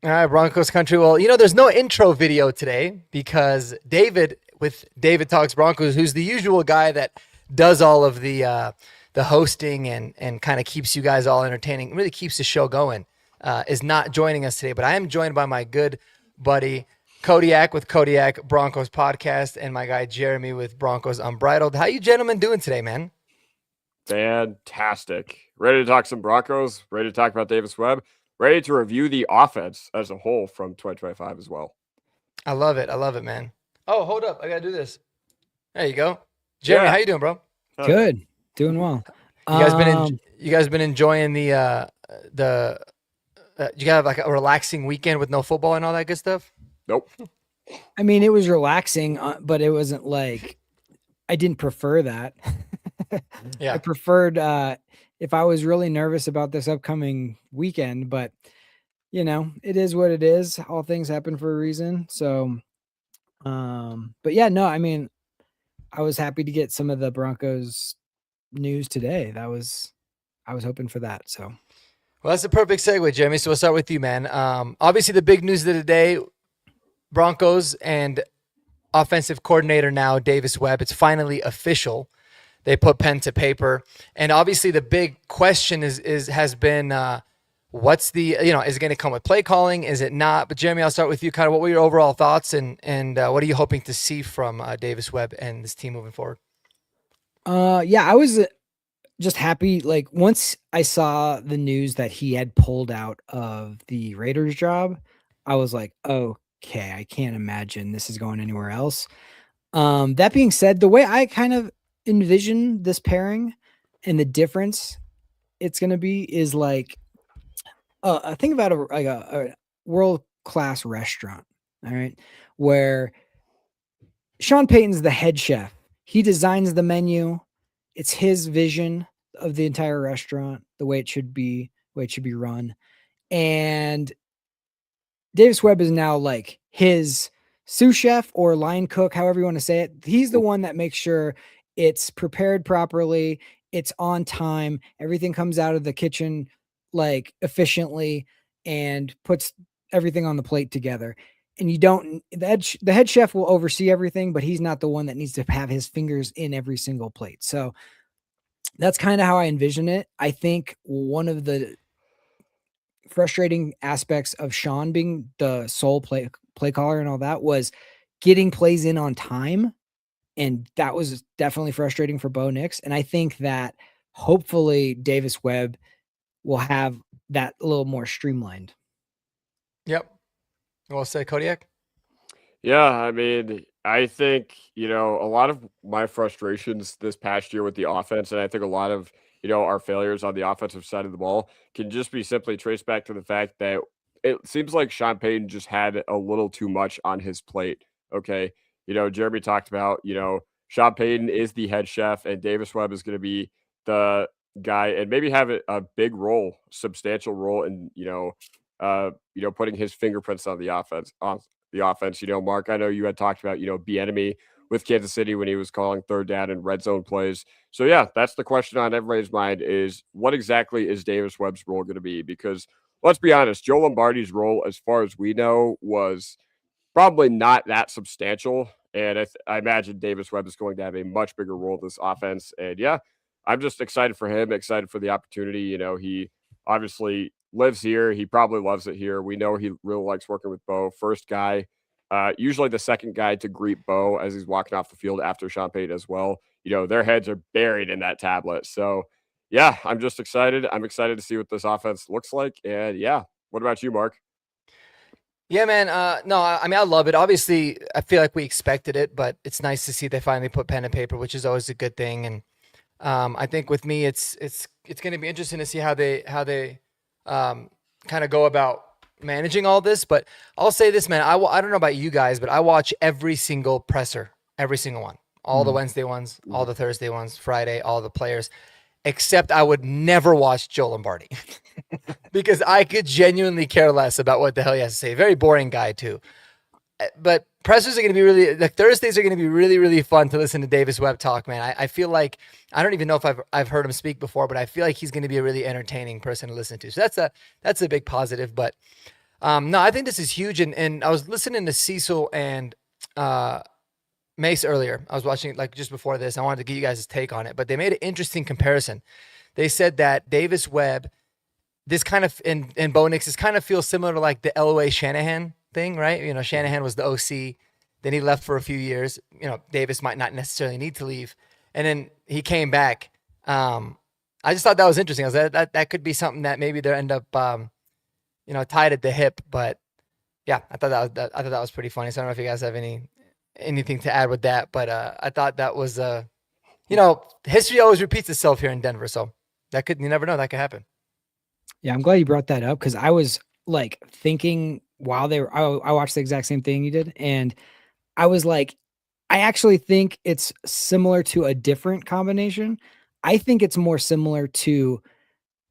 All right, Broncos country. Well, there's no intro video today because David with David Talks Broncos, who's the usual guy that does all of the hosting and kind of keeps you guys all entertaining, really keeps the show going, is not joining us today. But I am joined by my good buddy Kodiak with Kodiak Broncos podcast and my guy Jeremy with Broncos Unbridled. How you gentlemen doing today, man? Fantastic. Ready to talk some Broncos, ready to talk about Davis Webb, ready to review the offense as a whole from 2025 as well. I love it. I love it, man. Oh, hold up. I got to do this. There you go. Jeremy, how you doing, bro? Good. Doing well. You guys been enjoying the you have like a relaxing weekend with no football and all that good stuff? Nope. I mean, it was relaxing, but it wasn't like I didn't prefer that. Yeah. I preferred if I was really nervous about this upcoming weekend, but it is what it is. All things happen for a reason. So, but yeah, no, I mean, I was happy to get some of the Broncos news today. I was hoping for that. So, well, that's a perfect segue, Jeremy. So we'll start with you, man. Obviously, the big news of the day: Broncos and offensive coordinator now Davis Webb. It's finally official. They put pen to paper, and obviously, the big question has been what's the is it going to come with play calling? Is it not? But Jeremy, I'll start with you. Kind of, what were your overall thoughts, and what are you hoping to see from Davis Webb and this team moving forward? Yeah, I was just happy. Like once I saw the news that he had pulled out of the Raiders job, I was like, okay, I can't imagine this is going anywhere else. That being said, the way I kind of envision this pairing and the difference it's going to be is like, I think about a world-class restaurant, all right, where Sean Payton's the head chef. He designs the menu. It's his vision of the entire restaurant, the way it should be run. And Davis Webb is now like his sous chef or line cook, however you want to say it. He's the one that makes sure it's prepared properly, it's on time, everything comes out of the kitchen like efficiently and puts everything on the plate together. And the head chef will oversee everything, but he's not the one that needs to have his fingers in every single plate. So that's kind of how I envision it. I think one of the frustrating aspects of Sean being the sole play caller and all that was getting plays in on time. And that was definitely frustrating for Bo Nix. And I think that hopefully Davis Webb will have that a little more streamlined. Yep. Well said, Kodiak. Yeah, I mean, I think, a lot of my frustrations this past year with the offense, and I think a lot of, our failures on the offensive side of the ball can just be simply traced back to the fact that it seems like Sean Payton just had a little too much on his plate. Okay. Jeremy talked about, Sean Payton is the head chef and Davis Webb is going to be the guy and maybe have a big role, substantial role in, putting his fingerprints on the offense. Mark, I know you had talked about, Bieniemy with Kansas City when he was calling third down and red zone plays. So yeah, that's the question on everybody's mind is what exactly is Davis Webb's role going to be? Because let's be honest, Joe Lombardi's role, as far as we know, was probably not that substantial. And I imagine Davis Webb is going to have a much bigger role in this offense. And yeah, I'm just excited for him, excited for the opportunity. He obviously lives here. He probably loves it here. We know he really likes working with Bo. First guy, usually the second guy to greet Bo as he's walking off the field after Sean Payton as well. Their heads are buried in that tablet. So yeah, I'm just excited. I'm excited to see what this offense looks like. And yeah, what about you, Mark? Yeah, man. No, I mean, I love it. Obviously, I feel like we expected it, but it's nice to see they finally put pen and paper, which is always a good thing. And I think with me, it's going to be interesting to see how they kind of go about managing all this. But I'll say this, man. I don't know about you guys, but I watch every single presser, every single one, all the Wednesday ones, all the Thursday ones, Friday, all the players. Except I would never watch Joe Lombardi because I could genuinely care less about what the hell he has to say. Very boring guy too. But pressers are going to be the Thursdays are going to be really, really fun to listen to Davis Webb talk, man. I feel like, I don't even know if I've heard him speak before, but I feel like he's going to be a really entertaining person to listen to. So that's a big positive. But No, I think this is huge. And I was listening to Cecil and Mace earlier. I was watching like just before this. I wanted to get you guys' take on it, but they made an interesting comparison. They said that Davis Webb, this kind of and Bo Nix, this kind of feels similar to like the LOA Shanahan thing, right? You know, Shanahan was the OC, then he left for a few years. You know, Davis might not necessarily need to leave, and then he came back. I just thought that was interesting. I was like, that could be something that maybe they end up, tied at the hip. But yeah, I thought I thought that was pretty funny. So I don't know if you guys have anything to add with that, but I thought that was history always repeats itself here in Denver. So you never know, that could happen. Yeah, I'm glad you brought that up because I was like thinking while I watched the exact same thing you did, and I was like, I actually think it's similar to a different combination. I think it's more similar to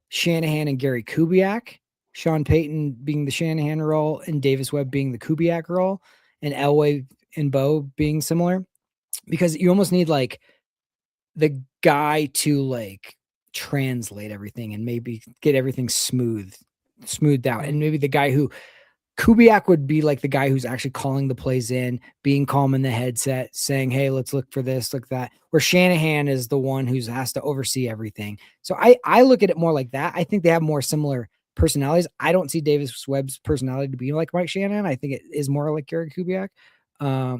Shanahan and Gary Kubiak, Sean Payton being the Shanahan role and Davis Webb being the Kubiak role, and Elway and Bo being similar, because you almost need like the guy to like translate everything and maybe get everything smoothed out. And maybe the guy who Kubiak would be like the guy who's actually calling the plays in, being calm in the headset, saying, hey, let's look for this, look that. Where Shanahan is the one who has to oversee everything. So I look at it more like that. I think they have more similar personalities. I don't see Davis Webb's personality to be like Mike Shanahan. I think it is more like Gary Kubiak.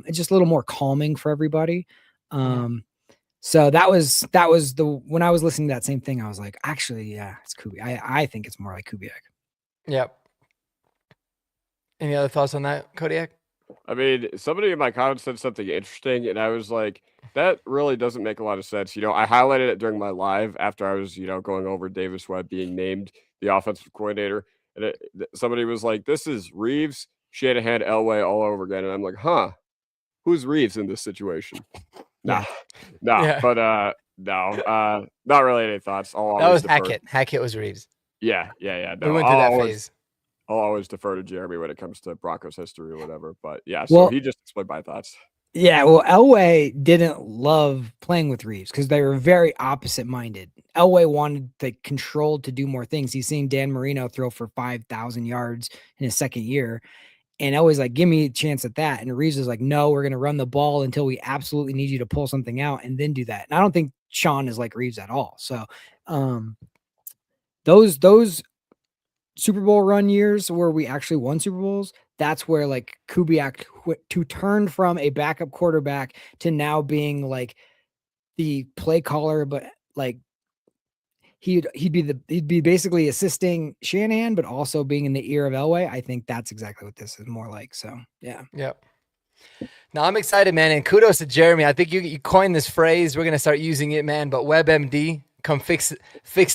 It's just a little more calming for everybody. So that was when I was listening to that same thing, I was like, actually, yeah, it's Kubiak. I think it's more like Kubiak. Yep. Any other thoughts on that, Kodiak? I mean, somebody in my comments said something interesting, and I was like, that really doesn't make a lot of sense. I highlighted it during my live after I was, going over Davis Webb being named the offensive coordinator. And somebody was like, this is Reeves, Shanahan, Elway all over again. And I'm like, huh, who's Reeves in this situation? No, Yeah. but no, not really any thoughts. That was Hackett. Hackett was Reeves. Yeah. No, we went through that phase. I'll always defer to Jeremy when it comes to Broncos history or whatever. But yeah, so he just explained my thoughts. Yeah, well, Elway didn't love playing with Reeves because they were very opposite-minded. Elway wanted the control to do more things. He's seen Dan Marino throw for 5,000 yards in his second year. And Elway's like, give me a chance at that. And Reeves is like, no, we're going to run the ball until we absolutely need you to pull something out and then do that. And I don't think Sean is like Reeves at all. So those Super Bowl run years where we actually won Super Bowls, that's where like Kubiak to turn from a backup quarterback to now being like the play caller, but like he'd be basically assisting Shanahan, but also being in the ear of Elway. I think that's exactly what this is more like. So yeah. Yep. Now I'm excited, man, and kudos to Jeremy. I think you coined this phrase. We're gonna start using it, man. But WebMD, come fix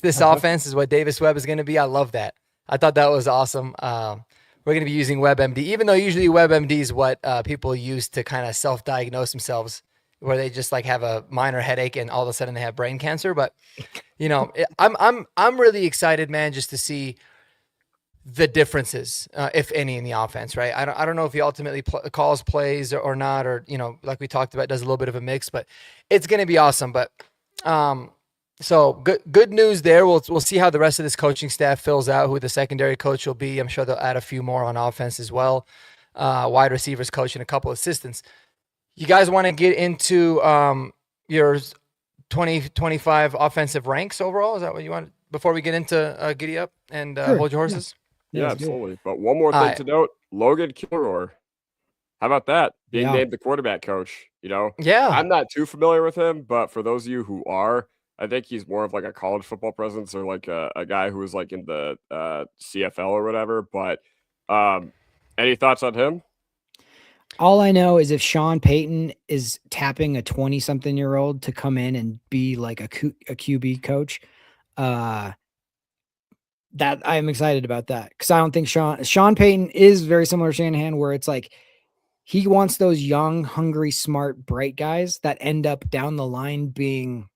this offense is what Davis Webb is gonna be. I love that. I thought that was awesome. We're going to be using WebMD, even though usually WebMD is what people use to kind of self-diagnose themselves, where they just like have a minor headache and all of a sudden they have brain cancer. But I'm really excited, man, just to see the differences, if any, in the offense. Right? I don't know if he ultimately calls plays or not, or like we talked about, does a little bit of a mix, but it's going to be awesome. But so good news there. We'll see how the rest of this coaching staff fills out, who the secondary coach will be. I'm sure they'll add a few more on offense as well. Wide receivers coach and a couple assistants. You guys want to get into your 2025 offensive ranks overall? Is that what you want before we get into Giddy Up and Sure. Hold Your Horses? Yeah, absolutely. But one more thing to note, Logan Kilgore. How about that? Being named the quarterback coach, Yeah. I'm not too familiar with him, but for those of you who are, I think he's more of like a college football presence or like a guy who was like in the CFL or whatever. But any thoughts on him? All I know is if Sean Payton is tapping a 20-something-year-old to come in and be like a QB coach, that I'm excited about that, because I don't think Sean Payton is very similar to Shanahan, where it's like he wants those young, hungry, smart, bright guys that end up down the line being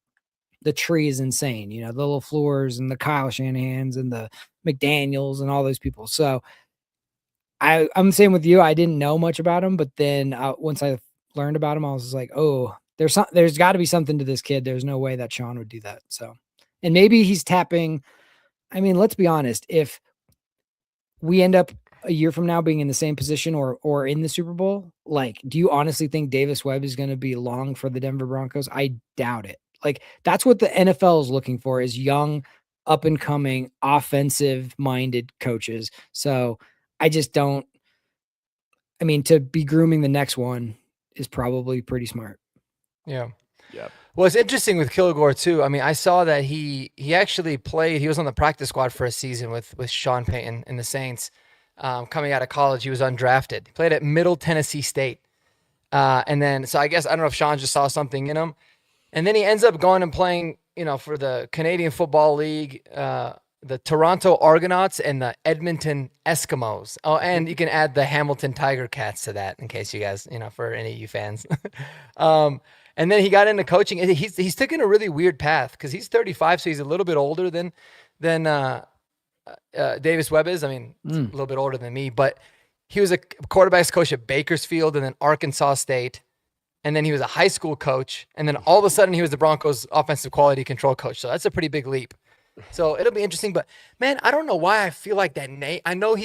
the tree is insane, the little Floors and the Kyle Shanahans and the McDaniels and all those people. So I'm the same with you. I didn't know much about him, but then once I learned about him, I was just like, oh, there's got to be something to this kid. There's no way that Sean would do that. So, and maybe he's tapping. I mean, let's be honest. If we end up a year from now being in the same position or in the Super Bowl, like, do you honestly think Davis Webb is going to be long for the Denver Broncos? I doubt it. Like, that's what the NFL is looking for, is young, up and coming, offensive minded coaches. So I just don't, I mean, to be grooming the next one is probably pretty smart. Yeah. Yeah. Well, it's interesting with Kilgore too. I mean, I saw that he actually played. He was on the practice squad for a season with Sean Payton and the Saints. Coming out of college, he was undrafted. He played at Middle Tennessee State, and then so I guess I don't know if Sean just saw something in him, and then he ends up going and playing, for the Canadian Football League, the Toronto Argonauts and the Edmonton Eskimos. Oh, and you can add the Hamilton Tiger Cats to that in case you guys, for any of you fans. And then he got into coaching. And he's taken a really weird path because he's 35, so he's a little bit older than Davis Webb is. I mean, a little bit older than me, but he was a quarterbacks coach at Bakersfield and then Arkansas State. And then he was a high school coach. And then all of a sudden he was the Broncos offensive quality control coach. So that's a pretty big leap. So it'll be interesting. But man, I don't know why I feel like that name. I know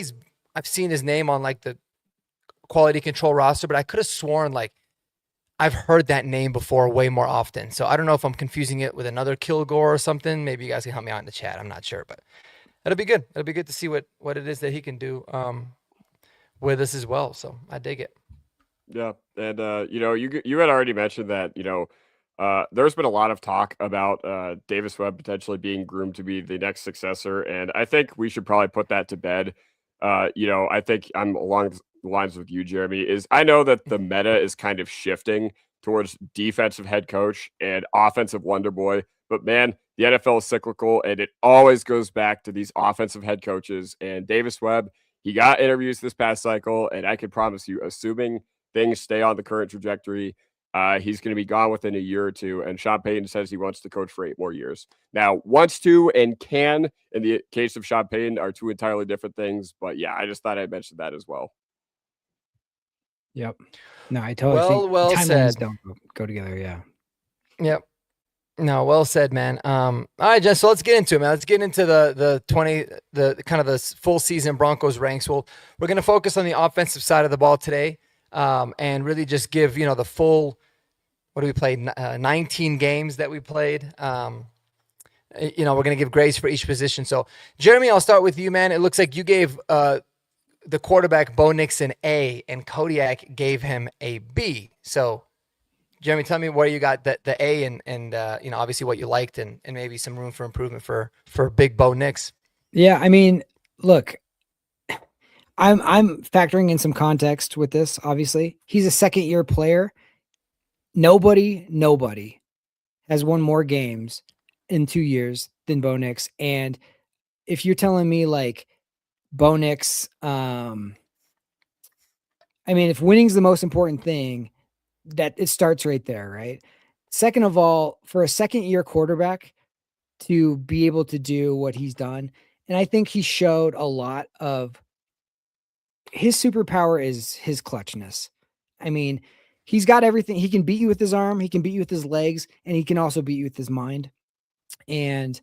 I've seen his name on like the quality control roster, but I could have sworn like I've heard that name before way more often. So I don't know if I'm confusing it with another Kilgore or something. Maybe you guys can help me out in the chat. I'm not sure, but it'll be good. It'll be good to see what it is that he can do with us as well. So I dig it. Yeah, and you had already mentioned that there's been a lot of talk about Davis Webb potentially being groomed to be the next successor, and I think we should probably put that to bed. I think I'm along the lines with you, Jeremy. Is I know that the meta is kind of shifting towards defensive head coach and offensive wonder boy, but man, the NFL is cyclical, and it always goes back to these offensive head coaches. And Davis Webb, he got interviews this past cycle, and I can promise you, assuming things stay on the current trajectory, he's going to be gone within a year or two. And Sean Payton says he wants to coach for 8 more years. Now, wants to and can, in the case of Sean Payton, are 2 entirely different things. But yeah, I just thought I'd mention that as well. Yep. No, I totally think well timelines said. don't go together. Yeah. Yep. No, well said, man. All right, Jess. So let's get into it, man. Let's get into the kind of the full season Broncos ranks. We're going to focus on the offensive side of the ball today, and really just give the full. What do we play? 19 games that we played. We're going to give grades for each position. So, Jeremy, I'll start with you, man. It looks like you gave the quarterback Bo Nix an A, and Kodiak gave him a B. So, Jeremy, tell me where you got the A and obviously what you liked and maybe some room for improvement for big Bo Nix. Yeah, I mean, look, I'm factoring in some context with this. Obviously, he's a second-year player. Nobody has won more games in 2 years than Bo Nix. And if you're telling me like Bo Nix, I mean, if winning's the most important thing, that it starts right there, right? Second of all, for a second-year quarterback to be able to do what he's done, and I think he showed a lot of his superpower is his clutchness. I mean, he's got everything. He can beat you with his arm, he can beat you with his legs, and he can also beat you with his mind. And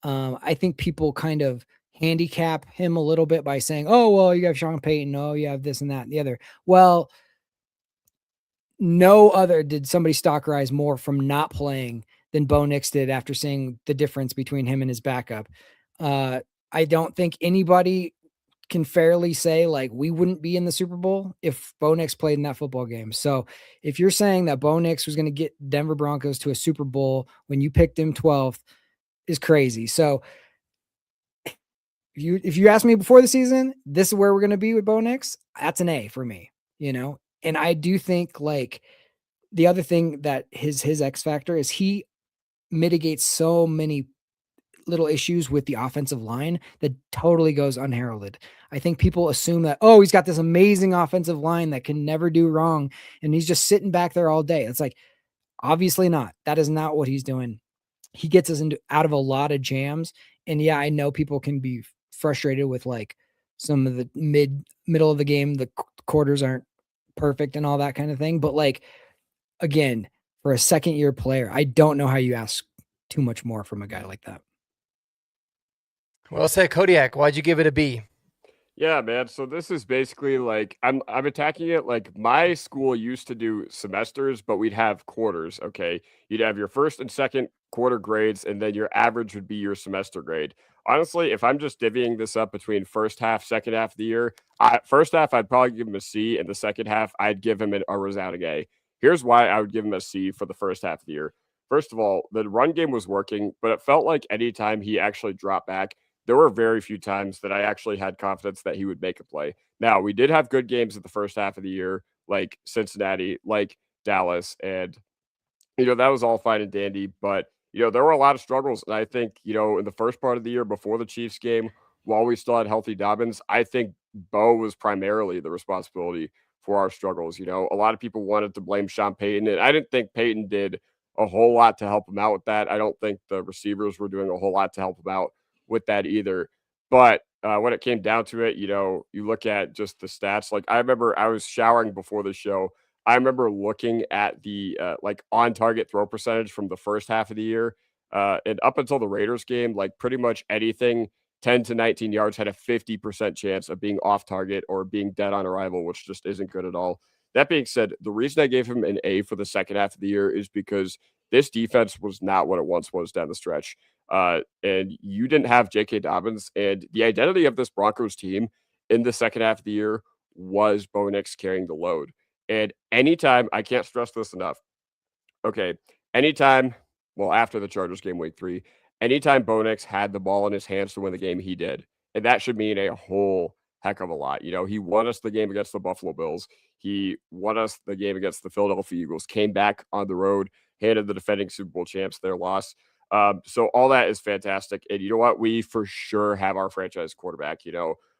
I think people kind of handicap him a little bit by saying, oh, well, you have Sean Payton. Oh, you have this and that and the other. Well, no other did somebody stock rise more from not playing than Bo Nix did after seeing the difference between him and his backup. I don't think anybody can fairly say like we wouldn't be in the Super Bowl if Bo Nix played in that football game. So if you're saying that Bo Nix was going to get Denver Broncos to a Super Bowl when you picked him 12th is crazy. So if you asked me before the season, this is where we're going to be with Bo Nix, that's an A for me, And I do think like the other thing that his X factor is he mitigates so many little issues with the offensive line that totally goes unheralded. I think people assume that, oh, he's got this amazing offensive line that can never do wrong, and he's just sitting back there all day. It's like, obviously not. That is not what he's doing. He gets us out of a lot of jams. And yeah, I know people can be frustrated with like some of the middle of the game. The quarters aren't perfect and all that kind of thing. But like, again, for a second-year player, I don't know how you ask too much more from a guy like that. Well said, Kodiak. Why'd you give it a B? Yeah, man. So this is basically like I'm attacking it like my school used to do semesters, but we'd have quarters. Okay. You'd have your first and second quarter grades, and then your average would be your semester grade. Honestly, if I'm just divvying this up between first half, second half of the year, first half I'd probably give him a C, and the second half I'd give him a resounding A. Here's why I would give him a C for the first half of the year. First of all, the run game was working, but it felt like anytime he actually dropped back, there were very few times that I actually had confidence that he would make a play. Now, we did have good games at the first half of the year, like Cincinnati, like Dallas, and that was all fine and dandy, but there were a lot of struggles. And I think, in the first part of the year before the Chiefs game, while we still had healthy Dobbins, I think Bo was primarily the responsibility for our struggles. A lot of people wanted to blame Sean Payton, and I didn't think Payton did a whole lot to help him out with that. I don't think the receivers were doing a whole lot to help him out with that either. But when it came down to it, you look at just the stats. Like I remember I was showering before the show. I remember looking at the like on target throw percentage from the first half of the year, and up until the Raiders game, like pretty much anything 10 to 19 yards had a 50% chance of being off target or being dead on arrival, which just isn't good at all. That being said, the reason I gave him an A for the second half of the year is because this defense was not what it once was down the stretch. And you didn't have J.K. Dobbins, and the identity of this Broncos team in the second half of the year was Bo Nix carrying the load. And anytime, I can't stress this enough. Okay, anytime, well, after the Chargers game week 3, anytime Bo Nix had the ball in his hands to win the game, he did. And that should mean a whole heck of a lot. He won us the game against the Buffalo Bills. He won us the game against the Philadelphia Eagles, came back on the road, handed the defending Super Bowl champs their loss. So all that is fantastic. And you know what? We for sure have our franchise quarterback.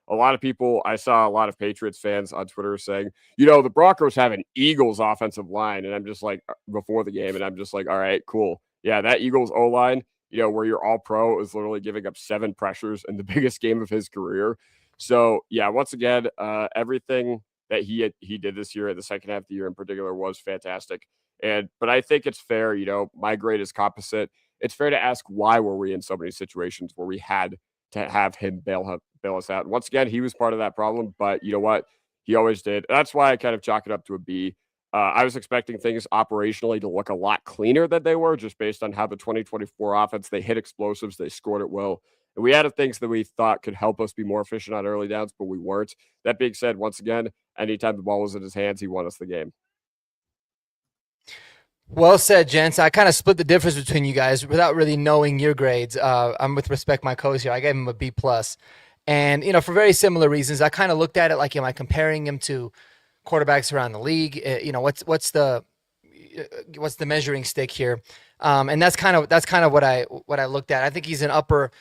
A lot of people, I saw a lot of Patriots fans on Twitter saying, the Broncos have an Eagles offensive line. And I'm just like, before the game, and I'm just like, all right, cool. Yeah, that Eagles O line, where you're all pro is literally giving up 7 pressures in the biggest game of his career. So, yeah, once again, everything that he did this year in the second half of the year in particular was fantastic. But I think it's fair, my grade is composite. It's fair to ask why were we in so many situations where we had to have him bail us out. And once again, he was part of that problem, but you know what? He always did. That's why I kind of chalk it up to a B. I was expecting things operationally to look a lot cleaner than they were, just based on how the 2024 offense, they hit explosives, they scored at will. And we added things that we thought could help us be more efficient on early downs, but we weren't. That being said, once again, anytime the ball was in his hands, he won us the game. Well said, gents. I kind of split the difference between you guys without really knowing your grades. I'm with respect my coach here. I gave him a B plus, and for very similar reasons. I kind of looked at it like, am I comparing him to quarterbacks around the league? What's the measuring stick here? And that's kind of what I looked at. I think he's an upper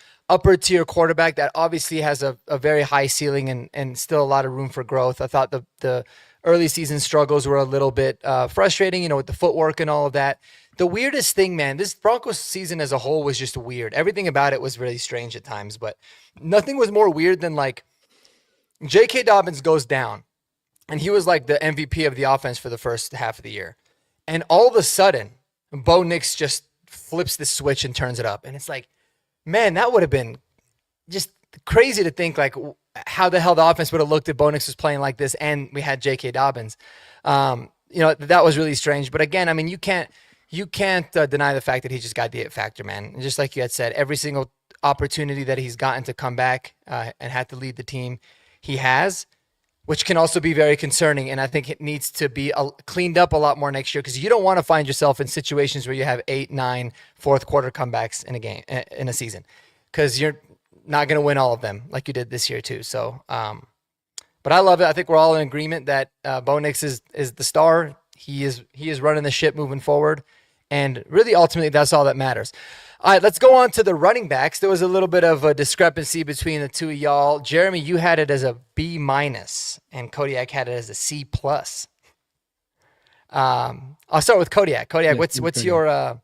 tier quarterback that obviously has a very high ceiling and still a lot of room for growth. I thought the early season struggles were a little bit frustrating, with the footwork and all of that. The weirdest thing, man, this Broncos season as a whole was just weird. Everything about it was really strange at times, but nothing was more weird than like J.K. Dobbins goes down, and he was like the MVP of the offense for the first half of the year. And all of a sudden, Bo Nix just flips the switch and turns it up. And it's like, man, that would have been just crazy to think like how the hell the offense would have looked if Bo Nix was playing like this and we had J.K. Dobbins. That was really strange. But again, I mean, you can't deny the fact that he just got the it factor, man. And just like you had said, every single opportunity that he's gotten to come back and had to lead the team, he has, which can also be very concerning. And I think it needs to be cleaned up a lot more next year, because you don't want to find yourself in situations where you have 8, 9 fourth quarter comebacks in a game, in a season, because you're not going to win all of them like you did this year too. So, but I love it. I think we're all in agreement that Bo Nix is the star. He is running the ship moving forward. And really, ultimately, that's all that matters. All right, let's go on to the running backs. There was a little bit of a discrepancy between the two of y'all. Jeremy, you had it as a B-, and Kodiak had it as a C+. I'll start with Kodiak. Kodiak, what's your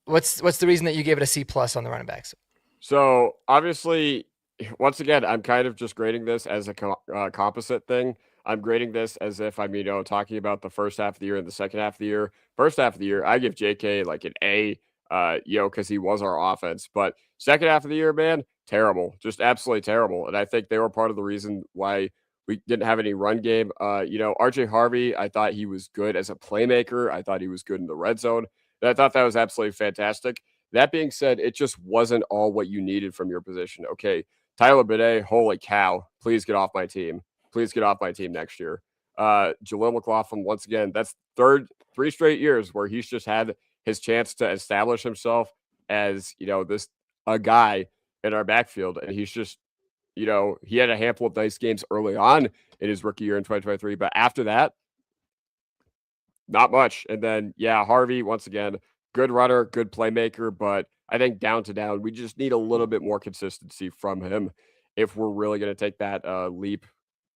what's the reason that you gave it a C+ on the running backs? So obviously, once again, I'm kind of just grading this as a composite thing. I'm grading this as if I'm, talking about the first half of the year and the second half of the year. First half of the year, I give JK like an A, because he was our offense. But second half of the year, man, terrible, just absolutely terrible. And I think they were part of the reason why we didn't have any run game. RJ Harvey, I thought he was good as a playmaker. I thought he was good in the red zone. And I thought that was absolutely fantastic. That being said, it just wasn't all what you needed from your position. Okay, Tyler Bidet, holy cow, please get off my team. Please get off my team next year. Jaleel McLaughlin, once again, that's three straight years where he's just had his chance to establish himself as, this a guy in our backfield. And he's just, he had a handful of nice games early on in his rookie year in 2023. But after that, not much. And then, Harvey, once again, good runner, good playmaker. But I think down to down, we just need a little bit more consistency from him if we're really going to take that leap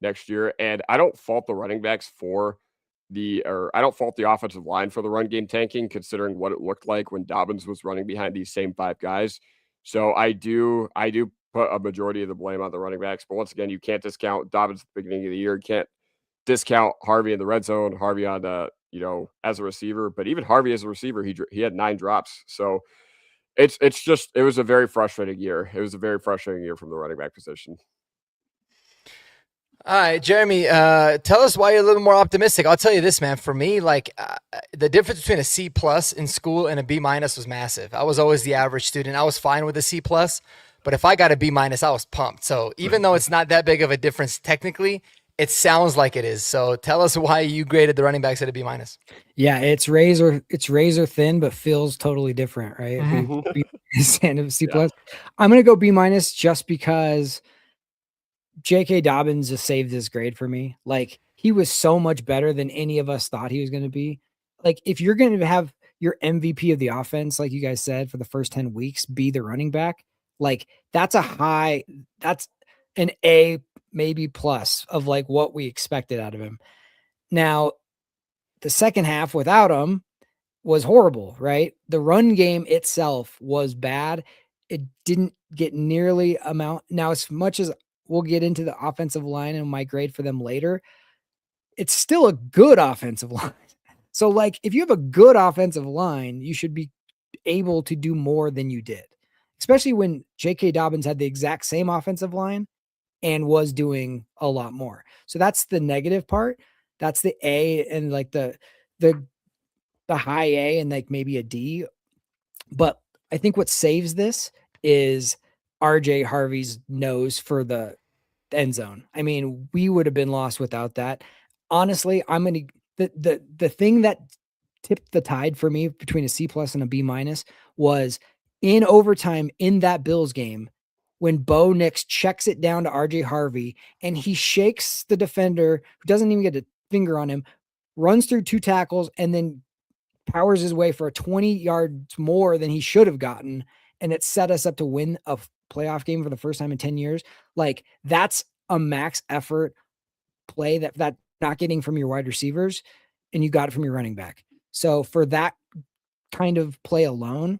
next year. And I don't fault the running backs I don't fault the offensive line for the run game tanking, considering what it looked like when Dobbins was running behind these same five guys. So I do put a majority of the blame on the running backs. But once again, you can't discount Dobbins at the beginning of the year. You can't discount Harvey in the red zone, Harvey on as a receiver. But even Harvey as a receiver, he had 9 drops. So it was a very frustrating year. It was a very frustrating year from the running back position. All right, Jeremy, tell us why you're a little more optimistic. I'll tell you this, man. For me, the difference between a C+ in school and a B- was massive. I was always the average student. I was fine with a C+, but if I got a B-, I was pumped. So even though it's not that big of a difference technically, it sounds like it is. So tell us why you graded the running backs at a B-. Yeah, it's razor thin, but feels totally different, right? B- and C+. Yeah. I'm gonna go B- just because J.K. Dobbins just saved this grade for me. Like, he was so much better than any of us thought he was going to be. Like, if you're going to have your MVP of the offense, like you guys said, for the first 10 weeks, be the running back, like, that's an A, maybe plus of like what we expected out of him. Now, the second half without him was horrible, right? The run game itself was bad. It didn't get nearly amount. Now, as much as we'll get into the offensive line and my grade for them later, it's still a good offensive line. So, like, if you have a good offensive line, you should be able to do more than you did, especially when J.K. Dobbins had the exact same offensive line and was doing a lot more. So that's the negative part. That's the A, and like the high A and like maybe a D. But I think what saves this is RJ Harvey's nose for the end zone. I mean, we would have been lost without that. Honestly, the thing that tipped the tide for me between a C+ and a B- was in overtime in that Bills game when Bo Nix checks it down to RJ Harvey and he shakes the defender who doesn't even get a finger on him, runs through 2 tackles, and then powers his way for 20 yards more than he should have gotten. And it set us up to win a playoff game for the first time in 10 years. Like, that's a max effort play that not getting from your wide receivers, and you got it from your running back. So for that kind of play alone,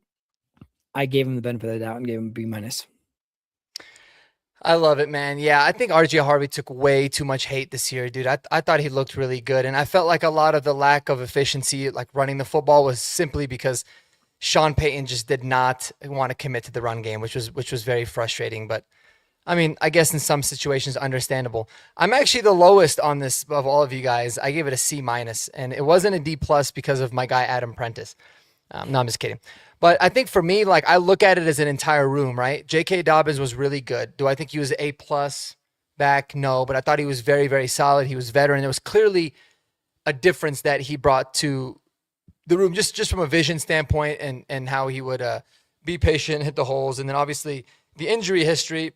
I gave him the benefit of the doubt and gave him a B-. I love it, man. Yeah, I think RJ Harvey took way too much hate this year, dude. I thought he looked really good, and I felt like a lot of the lack of efficiency, like running the football, was simply because Sean Payton just did not want to commit to the run game, which was very frustrating. But I mean, I guess in some situations, understandable. I'm actually the lowest on this of all of you guys. I gave it a C-, and it wasn't a D+ because of my guy Adam Prentice. No, I'm just kidding. But I think for me, like, I look at it as an entire room, right? J.K. Dobbins was really good. Do I think he was A+ back? No, but I thought he was very, very solid. He was veteran. There was clearly a difference that he brought to the room, just from a vision standpoint, and how he would be patient, hit the holes, and then obviously the injury history.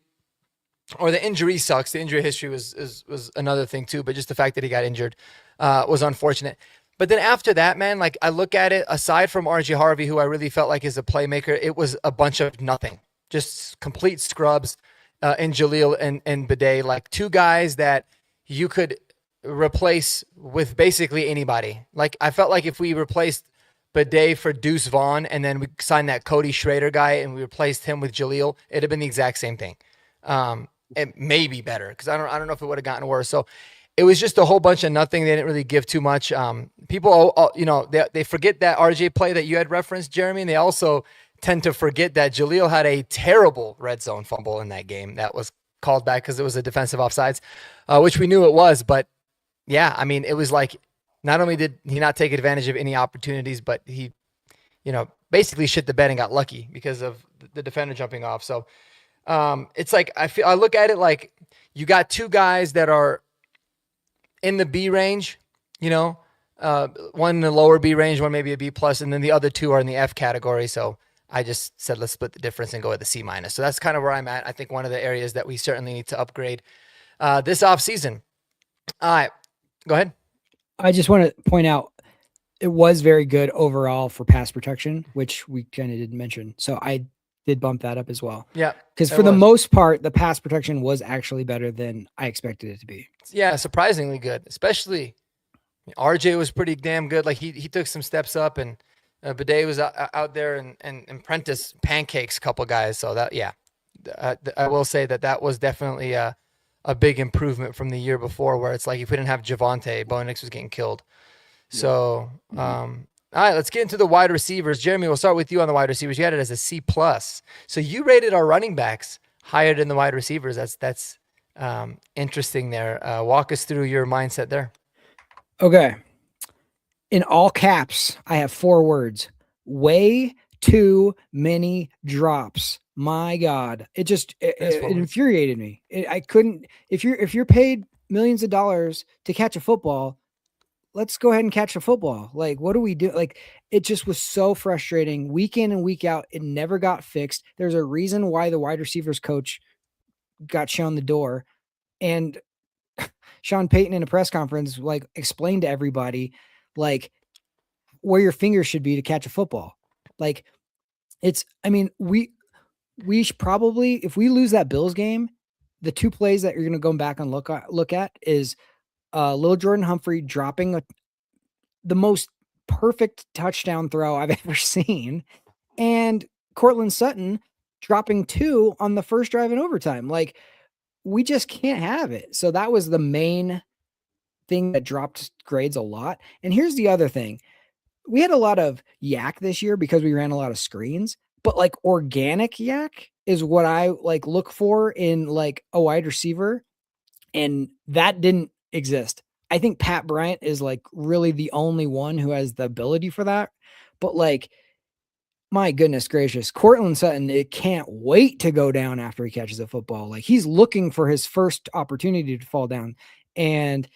Or the injury sucks. The injury history was another thing too, but just the fact that he got injured was unfortunate. But then after that, man, like, I look at it, aside from RJ Harvey, who I really felt like is a playmaker, it was a bunch of nothing. Just complete scrubs in Jaleel and Bidet, like 2 guys that you could replace with basically anybody. Like, I felt like if we replaced Bidet for Deuce Vaughn and then we signed that Cody Schrader guy and we replaced him with Jaleel, it'd have been the exact same thing. It may be better because I don't know if it would have gotten worse. So it was just a whole bunch of nothing. They didn't really give too much. People, they forget that RJ play that you had referenced, Jeremy, and they also tend to forget that Jaleel had a terrible red zone fumble in that game that was called back because it was a defensive offsides, which we knew it was. But yeah, I mean, it was like not only did he not take advantage of any opportunities, but he, basically shit the bed and got lucky because of the defender jumping off. So it's like I look at it like you got two guys that are in the B range, one in the lower B range, one maybe a B plus, and then the other two are in the F category. So I just said let's split the difference and go with the C minus. So that's kind of where I'm at. I think one of the areas that we certainly need to upgrade this off season. All right, go ahead. I just want to point out it was very good overall for pass protection, which we kind of didn't mention. So I did bump that up as well. Yeah, because for the most part, the pass protection was actually better than I expected it to be. Yeah, surprisingly good. Especially RJ was pretty damn good. Like he took some steps up, and Bidet was out there and Prentice pancakes a couple guys. So that I will say that was definitely a big improvement from the year before, where it's like if we didn't have Javonte, Bo Nix was getting killed. So, all right, let's get into the wide receivers. Jeremy, we'll start with you on the wide receivers. You had it as a C plus. So you rated our running backs higher than the wide receivers. That's interesting there. Walk us through your mindset there. Okay. In all caps, I have 4 words. Way too many drops. My God. It infuriated me. I couldn't, if you're paid millions of dollars to catch a football, let's go ahead and catch a football. Like, what do we do? Like, it just was so frustrating week in and week out. It never got fixed. There's a reason why the wide receivers coach got shown the door. And Sean Payton in a press conference, like, explained to everybody, like, where your fingers should be to catch a football. Like, we should probably, if we lose that Bills game, the 2 plays that you're going to go back and look at is Lil Jordan Humphrey dropping the most perfect touchdown throw I've ever seen, and Cortland Sutton dropping 2 on the first drive in overtime. Like, we just can't have it. So that was the main thing that dropped grades a lot. And here's the other thing. We had a lot of yak this year because we ran a lot of screens, but like organic yak is what I like look for in like a wide receiver. And that didn't exist. I think Pat Bryant is like really the only one who has the ability for that. But like, my goodness gracious, Cortland Sutton, it can't wait to go down after he catches a football. Like, he's looking for his first opportunity to fall down. And,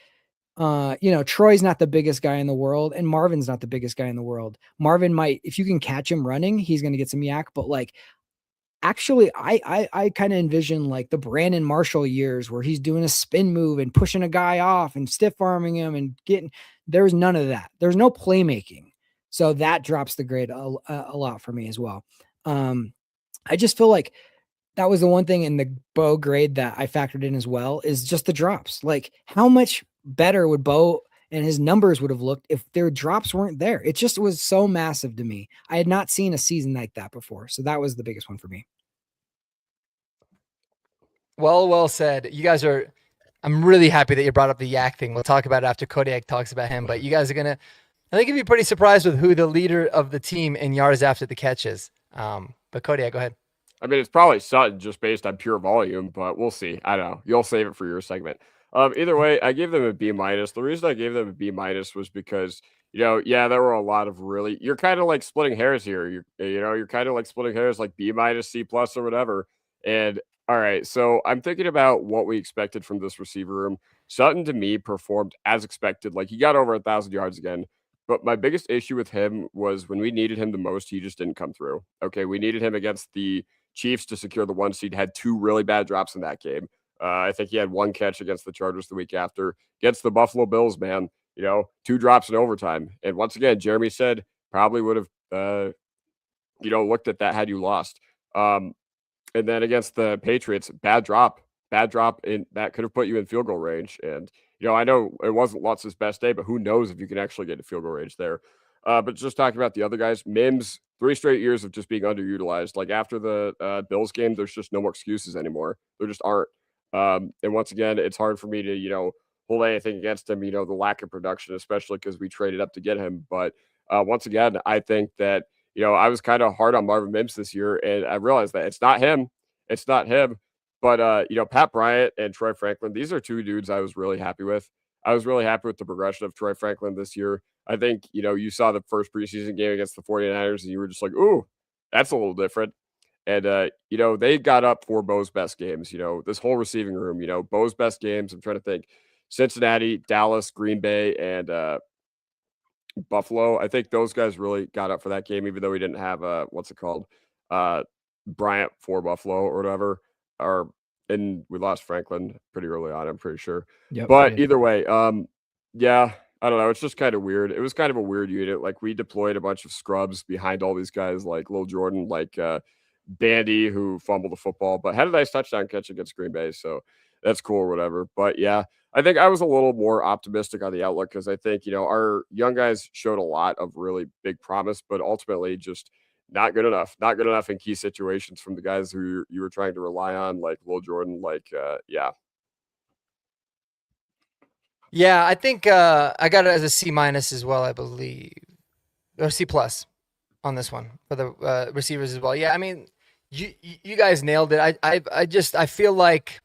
Troy's not the biggest guy in the world, and Marvin's not the biggest guy in the world. Marvin might, if you can catch him running, he's going to get some yak. But like, actually, I kind of envision like the Brandon Marshall years where he's doing a spin move and pushing a guy off and stiff arming him and there's none of that. There's no playmaking. So that drops the grade a lot for me as well. I just feel like that was the one thing in the Bo grade that I factored in as well, is just the drops. Like, how much better would Bo and his numbers would have looked if their drops weren't there? It just was so massive to me. I had not seen a season like that before. So that was the biggest one for me. Well said. You guys I'm really happy that you brought up the yak thing. We'll talk about it after Kodiak talks about him, but you guys are I think you'd be pretty surprised with who the leader of the team in yards after the catch is. But Kodiak, go ahead. I mean, it's probably Sutton just based on pure volume, but we'll see. I don't know. You'll save it for your segment. Either way, I gave them a B minus. The reason I gave them a B minus was because, there were a lot of really, you're kind of like splitting hairs here. You're kind of like splitting hairs, like B minus, C plus, or whatever. And all right, so I'm thinking about what we expected from this receiver room. Sutton, to me, performed as expected. Like, he got over 1,000 yards again. But my biggest issue with him was when we needed him the most, he just didn't come through. Okay, we needed him against the Chiefs to secure the 1 seed. Had 2 really bad drops in that game. I think he had 1 catch against the Chargers the week after. Against the Buffalo Bills, man, 2 drops in overtime. And once again, Jeremy said probably would have, looked at that had you lost. And then against the Patriots, bad drop in that could have put you in field goal range. And I know it wasn't Lutz's best day, but who knows if you can actually get a field goal range there. But just talking about the other guys, Mims, 3 straight years of just being underutilized. Like, after the Bills game, there's just no more excuses anymore. There just aren't. And once again, it's hard for me to, hold anything against him, the lack of production, especially because we traded up to get him. But once again, I think that I was kind of hard on Marvin Mims this year, and I realized that it's not him. It's not him. But Pat Bryant and Troy Franklin, these are two dudes I was really happy with. I was really happy with the progression of Troy Franklin this year. I think, you saw the first preseason game against the 49ers and you were just like, ooh, that's a little different. And they got up for Bo's best games, this whole receiving room, Bo's best games. I'm trying to think. Cincinnati, Dallas, Green Bay, and Buffalo. I think those guys really got up for that game, even though we didn't have what's it called? Bryant for Buffalo or whatever. And we lost Franklin pretty early on, I'm pretty sure. Yep, But either way, yeah, I don't know. It's just kind of weird. It was kind of a weird unit. Like we deployed a bunch of scrubs behind all these guys, like Lil Jordan, like Bandy, who fumbled the football, but had a nice touchdown catch against Green Bay. So that's cool or whatever. But yeah, I think I was a little more optimistic on the outlook because I think, our young guys showed a lot of really big promise, but ultimately just not good enough. Not good enough in key situations from the guys who you were trying to rely on, like Lil Jordan, yeah. Yeah, I think I got it as a C- as well, I believe, or C+ on this one for the receivers as well. Yeah, I mean, you guys nailed it. I feel like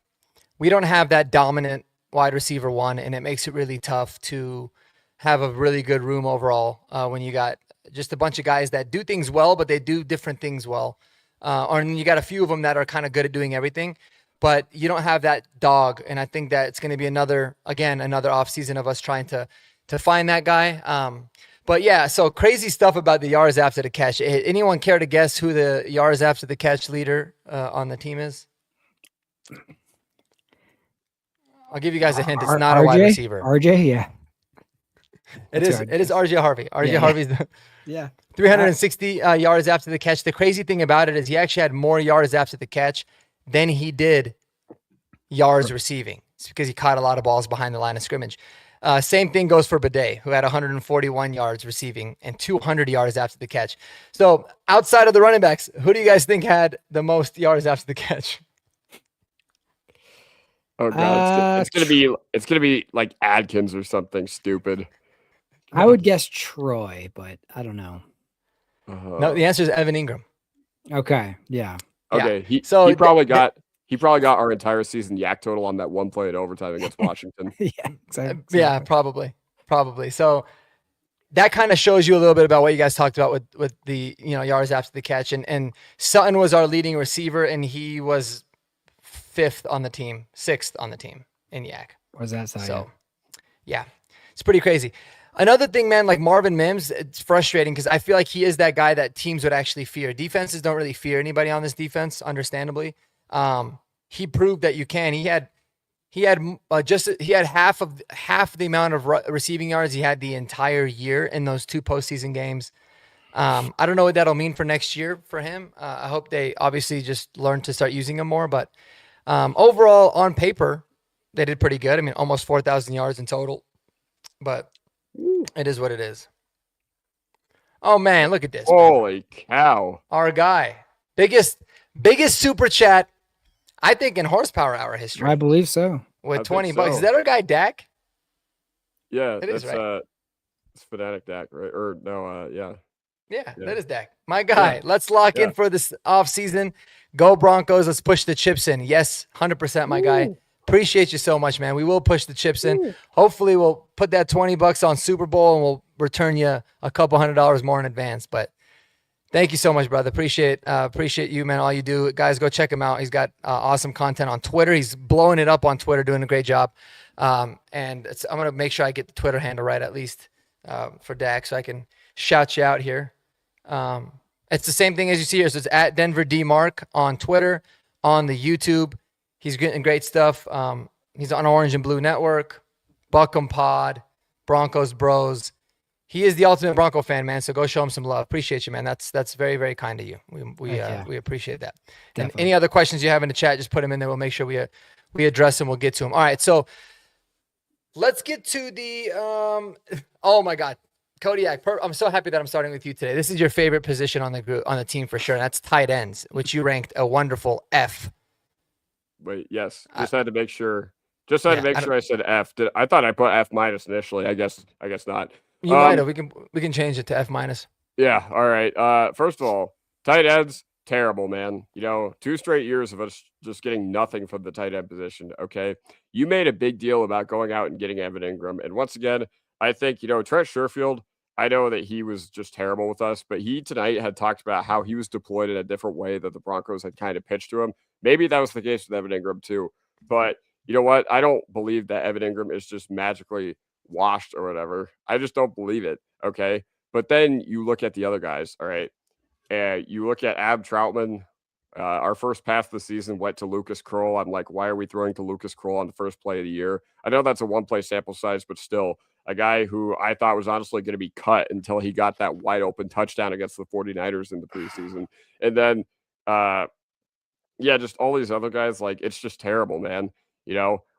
we don't have that dominant wide receiver one, and it makes it really tough to have a really good room overall when you got just a bunch of guys that do things well, but they do different things well. Or you got a few of them that are kind of good at doing everything, but you don't have that dog. And I think that it's going to be another offseason of us trying to find that guy. But yeah, so crazy stuff about the yards after the catch. Anyone care to guess who the yards after the catch leader on the team is? I'll give you guys a hint. It's not a wide receiver. RJ, yeah. It is RJ Harvey. RJ Harvey's the 360 yards after the catch. The crazy thing about it is he actually had more yards after the catch than he did yards receiving. It's because he caught a lot of balls behind the line of scrimmage. Same thing goes for Bidet, who had 141 yards receiving and 200 yards after the catch. So outside of the running backs, who do you guys think had the most yards after the catch? Oh god, it's gonna be like Adkins or something stupid. I would guess Troy, but I don't know. No, the answer is Evan Ingram. Okay, yeah. Okay, he probably got our entire season yak total on that one play in overtime against Washington. Yeah, exactly. Yeah, probably. So that kind of shows you a little bit about what you guys talked about with the yards after the catch, and Sutton was our leading receiver, and he was 6th on the team in yak. Was that side? So, yeah, it's pretty crazy. Another thing, man, like Marvin Mims, it's frustrating because I feel like he is that guy that teams would actually fear. Defenses don't really fear anybody on this defense, understandably. He proved that you can. He had half the amount of receiving yards he had the entire year in those 2 postseason games. I don't know what that'll mean for next year for him. I hope they obviously just learn to start using him more, but overall on paper, they did pretty good. I mean, almost 4,000 yards in total, but it is what it is. Oh man, look at this. Holy cow. Our guy. Biggest super chat, I think, in horsepower hour history. I believe so. With $20. Is that our guy Dak? Yeah, it is, right? It's Fanatic Dak, right? Or no, yeah. Yeah, that is Dak. My guy. Yeah. Let's lock in for this offseason. Go Broncos. Let's push the chips in. Yes, 100%, my guy. Appreciate you so much, man. We will push the chips in. Hopefully, we'll put that $20 on Super Bowl, and we'll return you a couple $100 more in advance. But thank you so much, brother. Appreciate you, man. All you do, guys, go check him out. He's got awesome content on Twitter. He's blowing it up on Twitter, doing a great job. And I'm gonna make sure I get the Twitter handle right at least for Dak, so I can shout you out here. It's the same thing as you see here. So it's at Denver D Mark on Twitter, on the YouTube. He's getting great stuff. He's on Orange and Blue Network, Buckham Pod, Broncos Bros. He is the ultimate Bronco fan, man. So go show him some love. Appreciate you, man. That's very, very kind of you. We appreciate that. Definitely. And any other questions you have in the chat, just put them in there. We'll make sure we address them. We'll get to them. All right. So let's get to the oh my God, Kodiak. I'm so happy that I'm starting with you today. This is your favorite position on the team for sure. And that's tight ends, which you ranked a wonderful F. Wait, yes. Just had to make sure. Just had to make sure I said F. I thought I put F- initially. I guess not. You might have. We can change it to F-. Yeah. All right. First of all, tight ends, terrible, man. 2 straight years of us just getting nothing from the tight end position. Okay. You made a big deal about going out and getting Evan Ingram. And once again, I think, Trent Sherfield, I know that he was just terrible with us, but he tonight had talked about how he was deployed in a different way that the Broncos had kind of pitched to him. Maybe that was the case with Evan Ingram too. But you know what? I don't believe that Evan Ingram is just magically washed or whatever. I just don't believe it. Okay. But then you look at the other guys, all right? And you look at Ab Troutman. Our first pass of the season went to Lucas Kroll. I'm like, why are we throwing to Lucas Kroll on the first play of the year? I know that's a one-play sample size, but still, a guy who I thought was honestly going to be cut until he got that wide open touchdown against the 49ers in the preseason. And then, yeah, just all these other guys, like, it's just terrible, man.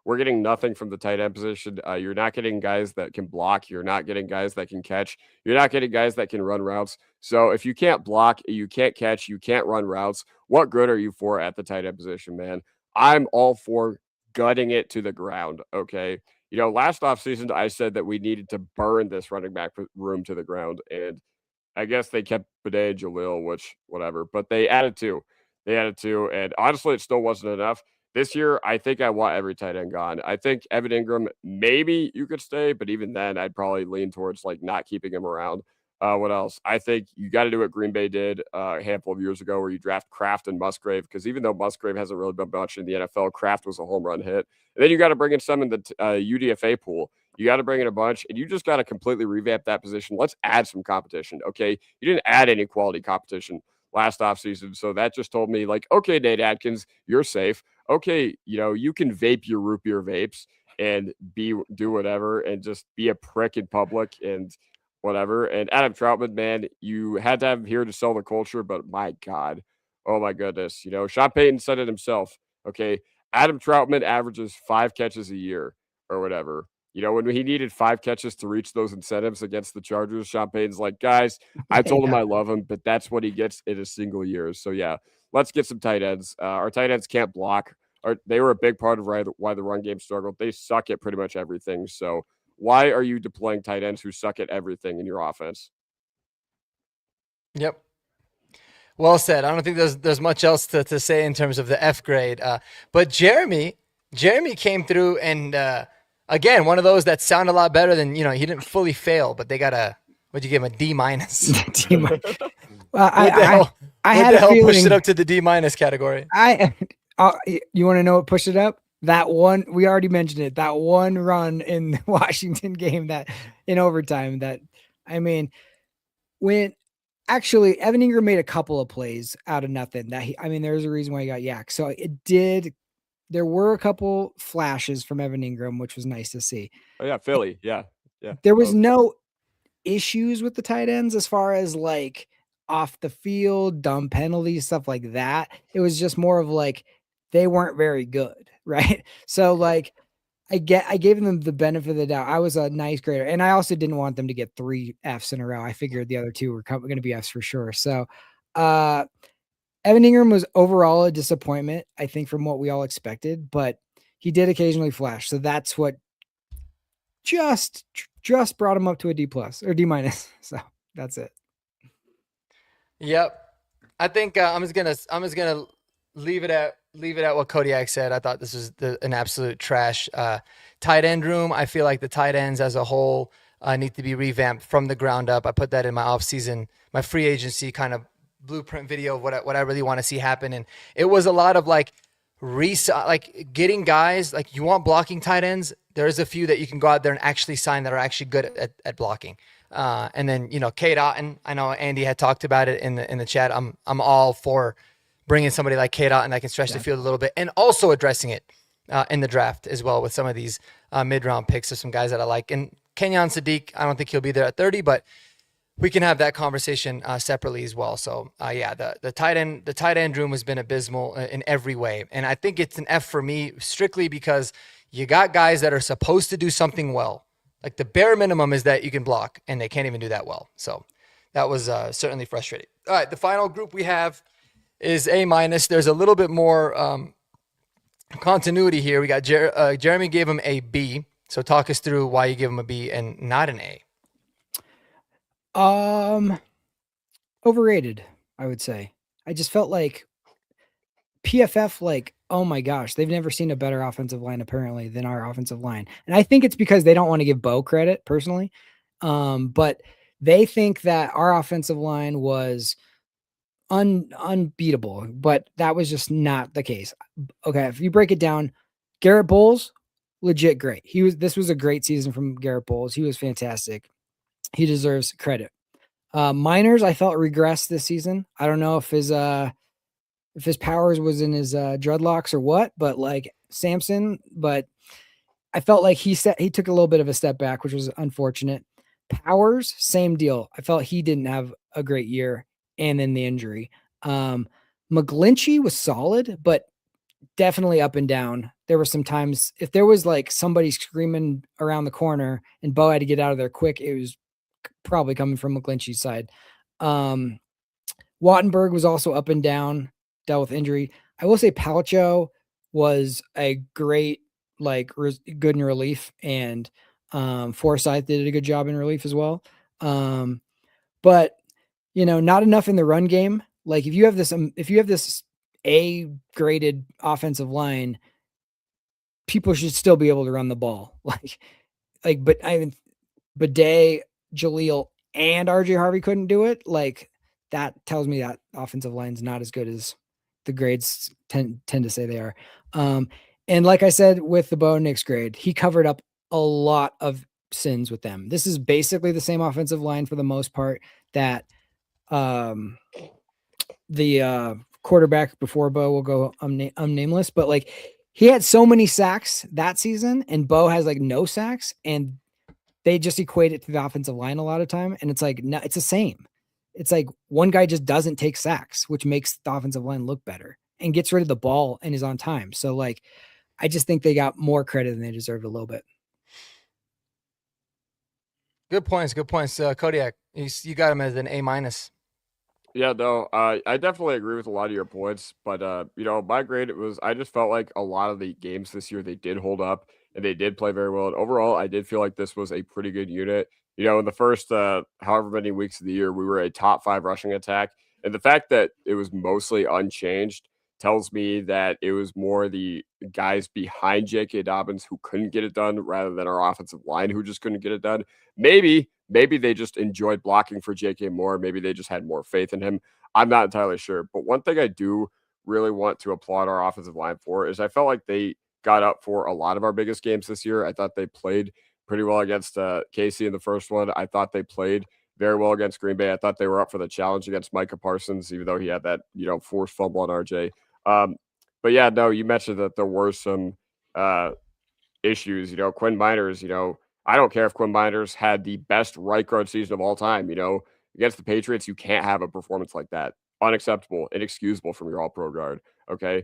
We're getting nothing from the tight end position. You're not getting guys that can block. You're not getting guys that can catch. You're not getting guys that can run routes. So if you can't block, you can't catch, you can't run routes, what good are you for at the tight end position, man? I'm all for gutting it to the ground, okay? Last offseason, I said that we needed to burn this running back room to the ground. And I guess they kept Bidet and Jalil, which whatever, but they added two. They added two, and honestly, it still wasn't enough. This year, I think I want every tight end gone. I think Evan Ingram, maybe you could stay, but even then, I'd probably lean towards like not keeping him around. What else? I think you got to do what Green Bay did a handful of years ago, where you draft Kraft and Musgrave, because even though Musgrave hasn't really been much in the NFL, Kraft was a home run hit. And then you got to bring in some in the UDFA pool. You got to bring in a bunch, and you just got to completely revamp that position. Let's add some competition, okay? You didn't add any quality competition last offseason, so that just told me, like, okay, Nate Adkins, you're safe. Okay, you can vape your root beer vapes and do whatever and just be a prick in public and whatever. And Adam Troutman, man, you had to have him here to sell the culture, but my God, oh my goodness, Sean Payton said it himself. Okay, Adam Troutman averages 5 catches a year or whatever. When he needed 5 catches to reach those incentives against the Chargers, Sean Payton's like, guys, I told him I love him, but that's what he gets in a single year. So yeah, let's get some tight ends. Our tight ends can't block. They were a big part of why the run game struggled. They suck at pretty much everything. So why are you deploying tight ends who suck at everything in your offense? Yep. Well said. I don't think there's much else to say in terms of the F grade. But Jeremy came through and again, one of those that sound a lot better than, he didn't fully fail, but they got what'd you give him, a D minus? D minus. Well, I had a feeling pushed it up to the D minus category. You want to know what pushed it up? That one, we already mentioned it, that one run in the Washington game that in overtime when actually Evan Ingram made a couple of plays out of nothing there's a reason why he got yacked. So there were a couple flashes from Evan Ingram, which was nice to see. Oh yeah. Philly. Yeah. Yeah. There was no issues with the tight ends as far as like off the field, dumb penalties, stuff like that. It was just more of like, they weren't very good. Right. So like, I gave them the benefit of the doubt. I was a nice grader, and I also didn't want them to get 3 Fs in a row. I figured the other 2 were going to be Fs for sure. So, Evan Ingram was overall a disappointment, I think, from what we all expected, but he did occasionally flash. So that's what just brought him up to a D plus or D minus. So that's it. Yep. I think I'm just gonna leave it at what Kodiak said. I thought this was an absolute trash tight end room. I feel like the tight ends as a whole need to be revamped from the ground up. I put that in my offseason, my free agency kind of blueprint video of what I really want to see happen. And it was a lot of like getting guys, like you want blocking tight ends. There's a few that you can go out there and actually sign that are actually good at blocking. And then, Kate Otten, I know Andy had talked about it in the chat. I'm all for bringing somebody like Kate Otten that can stretch the field a little bit, and also addressing it in the draft as well with some of these mid-round picks of some guys that I like. And Kenyon Sadiq, I don't think he'll be there at 30, but we can have that conversation separately as well. So the tight end room has been abysmal in every way. And I think it's an F for me strictly because you got guys that are supposed to do something well. Like the bare minimum is that you can block, and they can't even do that well. So that was certainly frustrating. All right, the final group we have is A minus. There's a little bit more continuity here. We got Jeremy gave him a B. So talk us through why you give him a B and not an A. Overrated, I would say. I just felt like PFF, like, oh my gosh, they've never seen a better offensive line apparently than our offensive line. And I think it's because they don't want to give Bo credit personally. But they think that our offensive line was unbeatable, but that was just not the case. Okay, if you break it down, Garrett Bowles, legit great. This was a great season from Garrett Bowles. He was fantastic. He deserves credit. Miners, I felt regressed this season. I don't know if his powers was in his dreadlocks or what, but like Samson, but I felt like he took a little bit of a step back, which was unfortunate. Powers, same deal. I felt he didn't have a great year, and then the injury. McGlinchey was solid, but definitely up and down. There were some times if there was like somebody screaming around the corner and Bo had to get out of there quick, it was probably coming from McGlinchey's side. Wattenberg was also up and down, dealt with injury. I will say Palcho was a great, like, good in relief, and Forsyth did a good job in relief as well. But not enough in the run game. Like if you have this A graded offensive line, people should still be able to run the ball. But Bidet, Jaleel, and RJ Harvey couldn't do it. Like that tells me that offensive line's not as good as the grades tend to say they are. And like I said, with the Bo Nix grade, he covered up a lot of sins with them. This is basically the same offensive line for the most part that the quarterback before Bo will go unnameless, but like he had so many sacks that season and Bo has like no sacks, and they just equate it to the offensive line a lot of time. And it's like, no, it's the same. It's like one guy just doesn't take sacks, which makes the offensive line look better and gets rid of the ball and is on time. So like, I just think they got more credit than they deserved a little bit. Good points. Good points. Kodiak, you got him as an A-. Yeah, no, I definitely agree with a lot of your points, but my grade I just felt like a lot of the games this year they did hold up and they did play very well. And overall, I did feel like this was a pretty good unit. In the first however many weeks of the year, we were a top 5 rushing attack, and the fact that it was mostly unchanged tells me that it was more the guys behind J.K. Dobbins who couldn't get it done rather than our offensive line who just couldn't get it done. Maybe they just enjoyed blocking for J.K. more. Maybe they just had more faith in him. I'm not entirely sure. But one thing I do really want to applaud our offensive line for is I felt like they got up for a lot of our biggest games this year. I thought they played pretty well against Casey in the first one. I thought they played very well against Green Bay. I thought they were up for the challenge against Micah Parsons, even though he had that, forced fumble on RJ. But yeah, no, you mentioned that there were some issues. Quinn Miners, I don't care if Quinn Miners had the best right guard season of all time. Against the Patriots, you can't have a performance like that. Unacceptable, inexcusable from your all pro guard. Okay.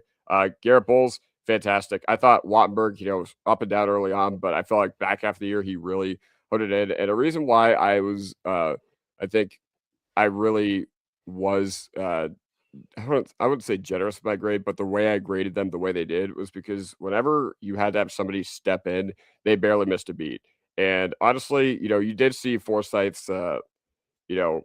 Garrett Bowles, fantastic. I thought Wattenberg, was up and down early on, but I felt like back half of the year, he really put it in. And a reason why I think I really was, I wouldn't say generous with my grade, but the way I graded them the way they did was because whenever you had to have somebody step in, they barely missed a beat. And honestly, you did see Forsyth's, you know,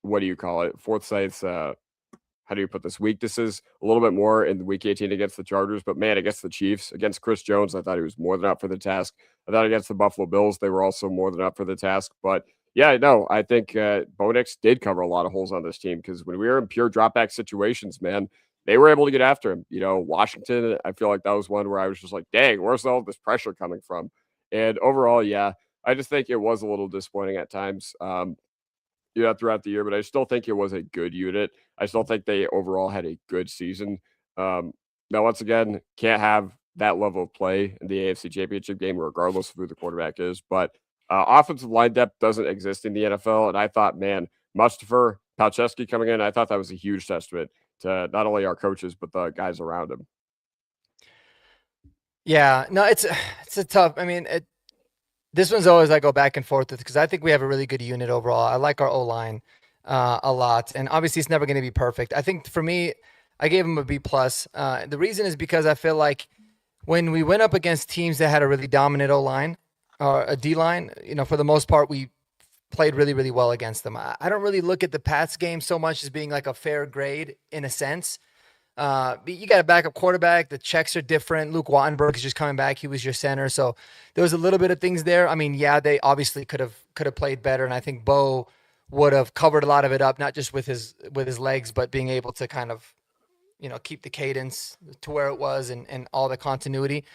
what do you call it? Forsyth's, how do you put this? Weaknesses a little bit more in the week 18 against the Chargers, but man, against the Chiefs, against Chris Jones, I thought he was more than up for the task. I thought against the Buffalo Bills, they were also more than up for the task. But yeah, no, I think Bo Nix did cover a lot of holes on this team because when we were in pure dropback situations, man, they were able to get after him. Washington, I feel like that was one where I was just like, dang, where's all this pressure coming from? And overall, yeah, I just think it was a little disappointing at times. Throughout the year, but I still think it was a good unit. I still think they overall had a good season. Now, once again, can't have that level of play in the AFC Championship game, regardless of who the quarterback is. But offensive line depth doesn't exist in the NFL, and I thought, man, Mustafa Palczewski coming in, I thought that was a huge testament to not only our coaches but the guys around him. Yeah, no, it's a tough. I mean, this one's always I go back and forth with because I think we have a really good unit overall. I like our O-line a lot, and obviously it's never going to be perfect. I think for me, I gave him a B+. The reason is because I feel like when we went up against teams that had a really dominant O-line or a D-line, for the most part, we played really, really well against them. I don't really look at the Pats game so much as being like a fair grade in a sense. But you got a backup quarterback. The checks are different. Luke Wattenberg is just coming back. He was your center, so there was a little bit of things there. I mean, yeah, they obviously could have played better, and I think Bo would have covered a lot of it up, not just with his legs, but being able to kind of keep the cadence to where it was and all the continuity.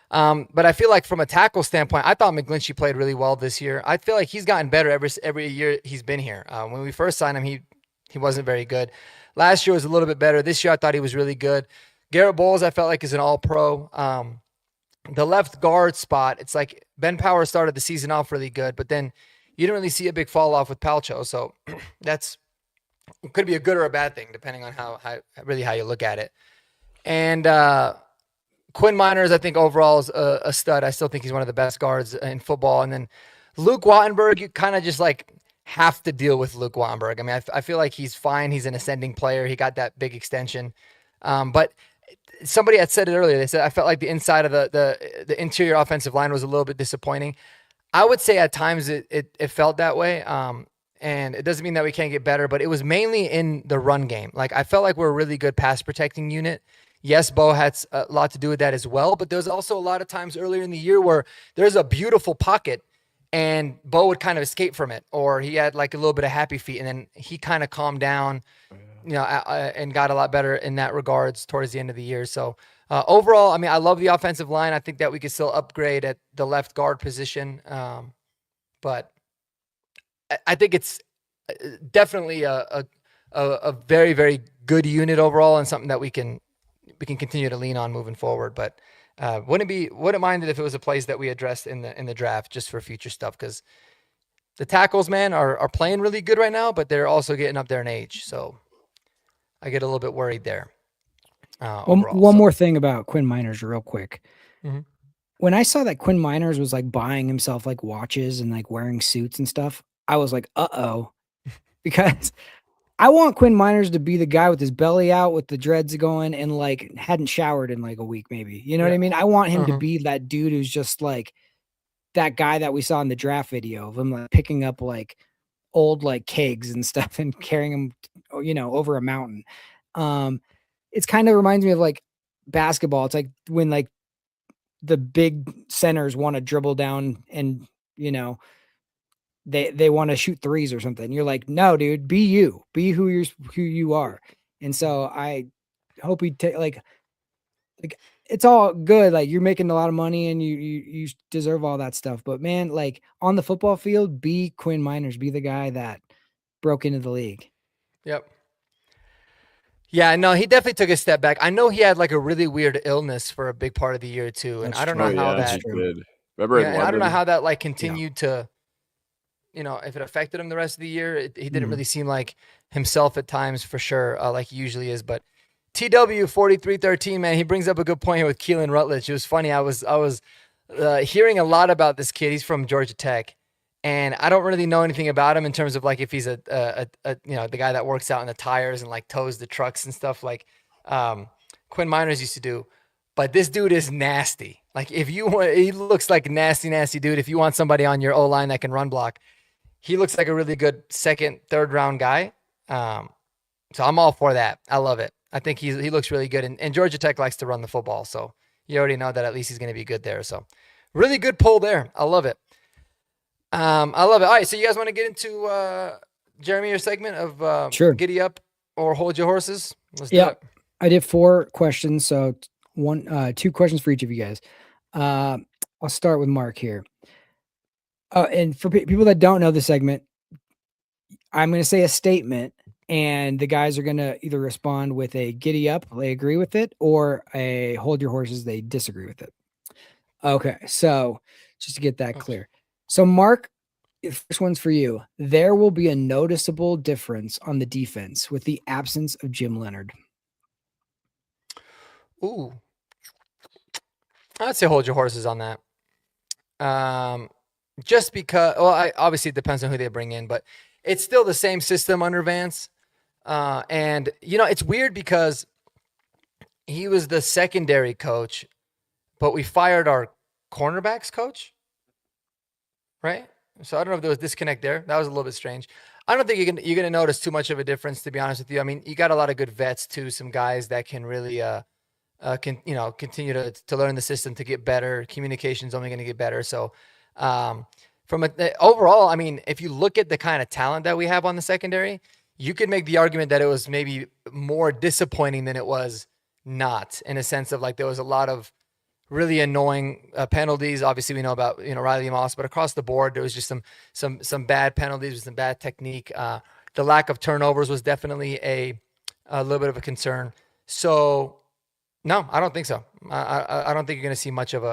But I feel like from a tackle standpoint, I thought McGlinchey played really well this year. I feel like he's gotten better every year he's been here. When we first signed him, he wasn't very good. Last year was a little bit better. This year I thought he was really good. Garrett Bowles, I felt like, is an all-pro. The left guard spot, it's like Ben Power started the season off really good, but then you didn't really see a big fall off with Palcho. So that's could be a good or a bad thing, depending on how you look at it. And Quinn Miners, I think overall is a stud. I still think he's one of the best guards in football. And then Luke Wattenberg, you kind of just like have to deal with Luke Wattenberg. I mean, I feel like he's fine. He's an ascending player. He got that big extension. But somebody had said it earlier. They said, I felt like the inside of the interior offensive line was a little bit disappointing. I would say at times it felt that way. And it doesn't mean that we can't get better, but it was mainly in the run game. Like I felt like we're a really good pass protecting unit. Yes, Bo had a lot to do with that as well, but there's also a lot of times earlier in the year where there's a beautiful pocket and Bo would kind of escape from it, or he had like a little bit of happy feet, and then he kind of calmed down, and got a lot better in that regards towards the end of the year. So overall, I mean, I love the offensive line. I think that we could still upgrade at the left guard position, but I think it's definitely a very, very good unit overall, and something that we can continue to lean on moving forward. But wouldn't mind it if it was a place that we addressed in the draft just for future stuff, because the tackles, man, are playing really good right now, but they're also getting up there in age. So I get a little bit worried there. One more thing about Quinn Miners real quick. Mm-hmm. When I saw that Quinn Miners was like buying himself like watches and like wearing suits and stuff, I was like, uh-oh, because I want Quinn Miners to be the guy with his belly out with the dreads going and like hadn't showered in like a week, maybe. You know what I mean? I want him to be that dude who's just like that guy that we saw in the draft video of him like picking up like old like kegs and stuff and carrying them, over a mountain. It's kind of reminds me of like basketball. It's like when like the big centers want to dribble down and, they want to shoot threes or something. You're like, no, dude, be you, be who you are. And so I hope he take like it's all good. Like you're making a lot of money and you deserve all that stuff. But man, like on the football field, be Quinn Miners, be the guy that broke into the league. Yep. Yeah, no, he definitely took a step back. I know he had like a really weird illness for a big part of the year too, and I don't know how that. Remember, and I don't know how that like continued to, if it affected him the rest of the year. He didn't really seem like himself at times, for sure, like he usually is. But TW 4313, man, he brings up a good point here with Keelan Rutledge. It was funny. I was hearing a lot about this kid. He's from Georgia Tech. And I don't really know anything about him in terms of like if he's the guy that works out in the tires and like tows the trucks and stuff like Quinn Miners used to do. But this dude is nasty. Like he looks like a nasty dude. If you want somebody on your O-line that can run block, he looks like a really good second, third round guy. So I'm all for that. I love it. I think he looks really good. And Georgia Tech likes to run the football. So you already know that at least he's going to be good there. So really good pull there. I love it. I love it. All right, so you guys want to get into Jeremy, your segment of sure. Giddy Up or Hold Your Horses? Let's do it. I did 4 questions, so 2 questions for each of you guys. I'll start with Mark here. And for people that don't know the segment, I'm going to say a statement, and the guys are going to either respond with a Giddy Up, they agree with it, or a Hold Your Horses, they disagree with it. Okay, so just to get that clear. So, Mark, the first one's for you. There will be a noticeable difference on the defense with the absence of Jim Leonard. Ooh. I'd say hold your horses on that. Just because, obviously it depends on who they bring in, but it's still the same system under Vance. And, it's weird because he was the secondary coach, but we fired our cornerbacks coach. Right? So I don't know if there was disconnect there. That was a little bit strange. I don't think you're gonna notice too much of a difference, to be honest with you. I mean, you got a lot of good vets too, some guys that can really continue to learn the system to get better. Communication's only going to get better. So from overall, I mean, if you look at the kind of talent that we have on the secondary, you could make the argument that it was maybe more disappointing than it was not, in a sense of like there was a lot of really annoying penalties. Obviously, we know about Riley Moss, but across the board there was just some bad penalties, some bad technique. The lack of turnovers was definitely a little bit of a concern. So no, I don't think so. I don't think you're going to see much of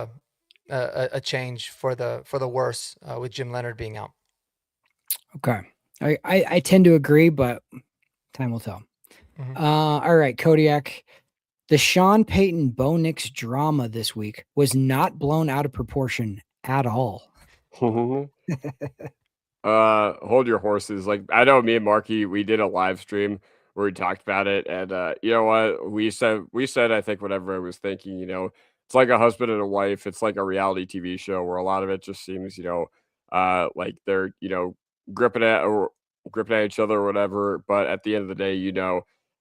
a change for the worse with Jim Leonard being out. Okay, I tend to agree, but time will tell. All right, Kodiak. The Sean Payton Bo Nix drama this week was not blown out of proportion at all. Hold your horses. Like, I know me and Marky, we did a live stream where we talked about it, and you know what? We said I think whatever I was thinking, it's like a husband and a wife. It's like a reality TV show where a lot of it just seems, like they're, gripping at each other or whatever. But at the end of the day,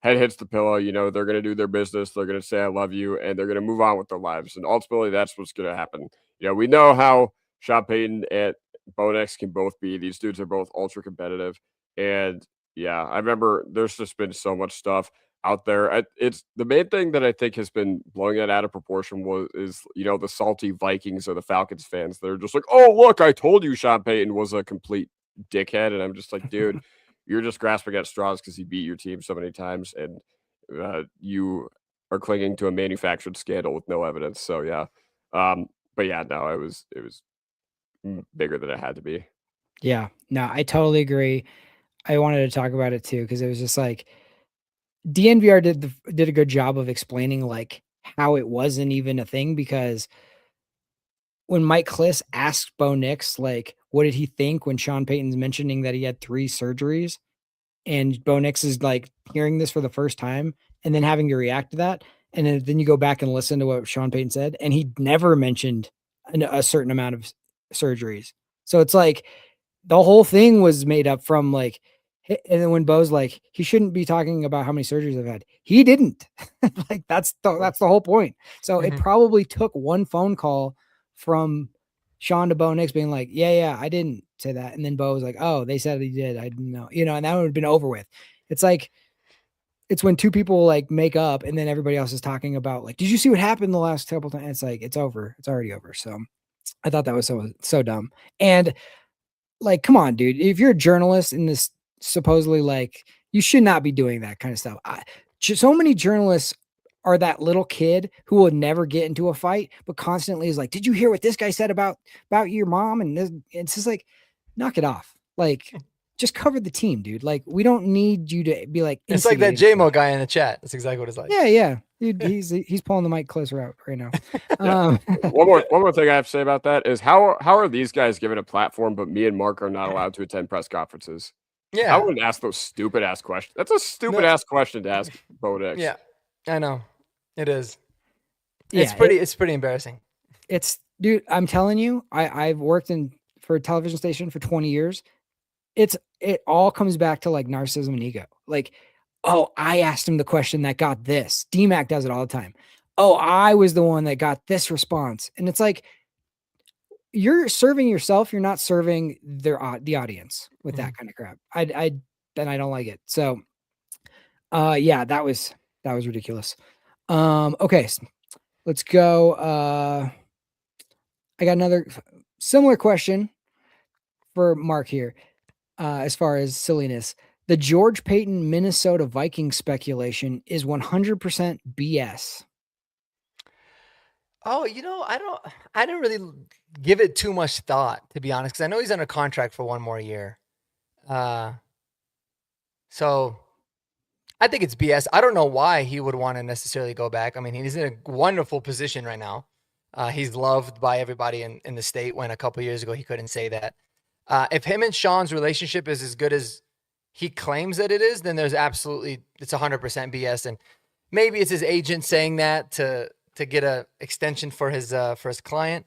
head hits the pillow, they're gonna do their business, they're gonna say I love you, and they're gonna move on with their lives. And ultimately that's what's gonna happen. We know how Sean Payton and Bo Nix can both be. These dudes are both ultra competitive. And yeah, I remember there's just been so much stuff out there. It's the main thing that I think has been blowing it out of proportion is the salty Vikings or the Falcons fans. They're just like, oh look, I told you Sean Payton was a complete dickhead, and I'm just like, dude, you're just grasping at straws because he beat your team so many times, and you are clinging to a manufactured scandal with no evidence. So yeah, but yeah, no, it was bigger than it had to be. Yeah, no, I totally agree. I wanted to talk about it too because it was just like DNVR did a good job of explaining like how it wasn't even a thing, because when Mike Kliss asked Bo Nix like what did he think when Sean Payton's mentioning that he had 3 surgeries, and Bo Nix is like hearing this for the first time and then having to react to that, and then you go back and listen to what Sean Payton said, and he never mentioned a certain amount of surgeries. So it's like the whole thing was made up from like, and then when Bo's like, he shouldn't be talking about how many surgeries I've had, he didn't. Like that's the whole point. So it probably took one phone call from Sean to Bo Nix being like, yeah, I didn't say that. And then Bo was like, oh, they said he did. I didn't know, and that would have been over with. It's like, it's when two people like make up and then everybody else is talking about like, did you see what happened the last couple times? It's like, it's over. It's already over. So I thought that was so dumb. And like, come on, dude. If you're a journalist in this, supposedly, like, you should not be doing that kind of stuff. So many journalists are that little kid who will never get into a fight, but constantly is like, did you hear what this guy said about your mom? And it's just like, knock it off. Like, just cover the team, dude. Like, we don't need you to be like, it's like that JMO guy in the chat. That's exactly what it's like. Yeah. Dude, he's pulling the mic closer out right now. One more thing I have to say about that is how are these guys given a platform, but me and Mark are not allowed to attend press conferences? Yeah, I wouldn't ask those stupid ass questions. That's a stupid ass question to ask Bo Nix. Yeah, I know it is. Yeah, it's pretty embarrassing. Dude, I'm telling you, I've worked for a television station for 20 years. It all comes back to like narcissism and ego. Like, oh, I asked him the question that got this. DMAC does it all the time. Oh, I was the one that got this response. And it's like, you're serving yourself. You're not serving the audience with that kind of crap. I don't like it. So, yeah, that was ridiculous. Okay, let's go. I got another similar question for Mark here. As far as silliness, the George Payton Minnesota Vikings speculation is 100% BS. Oh, I didn't really give it too much thought, to be honest, because I know he's under contract for one more year. So I think it's BS. I don't know why he would want to necessarily go back. I mean, he's in a wonderful position right now. He's loved by everybody in the state, when a couple years ago he couldn't say that. If him and Sean's relationship is as good as he claims that it is, then it's 100% BS. And maybe it's his agent saying that to get a extension for his client.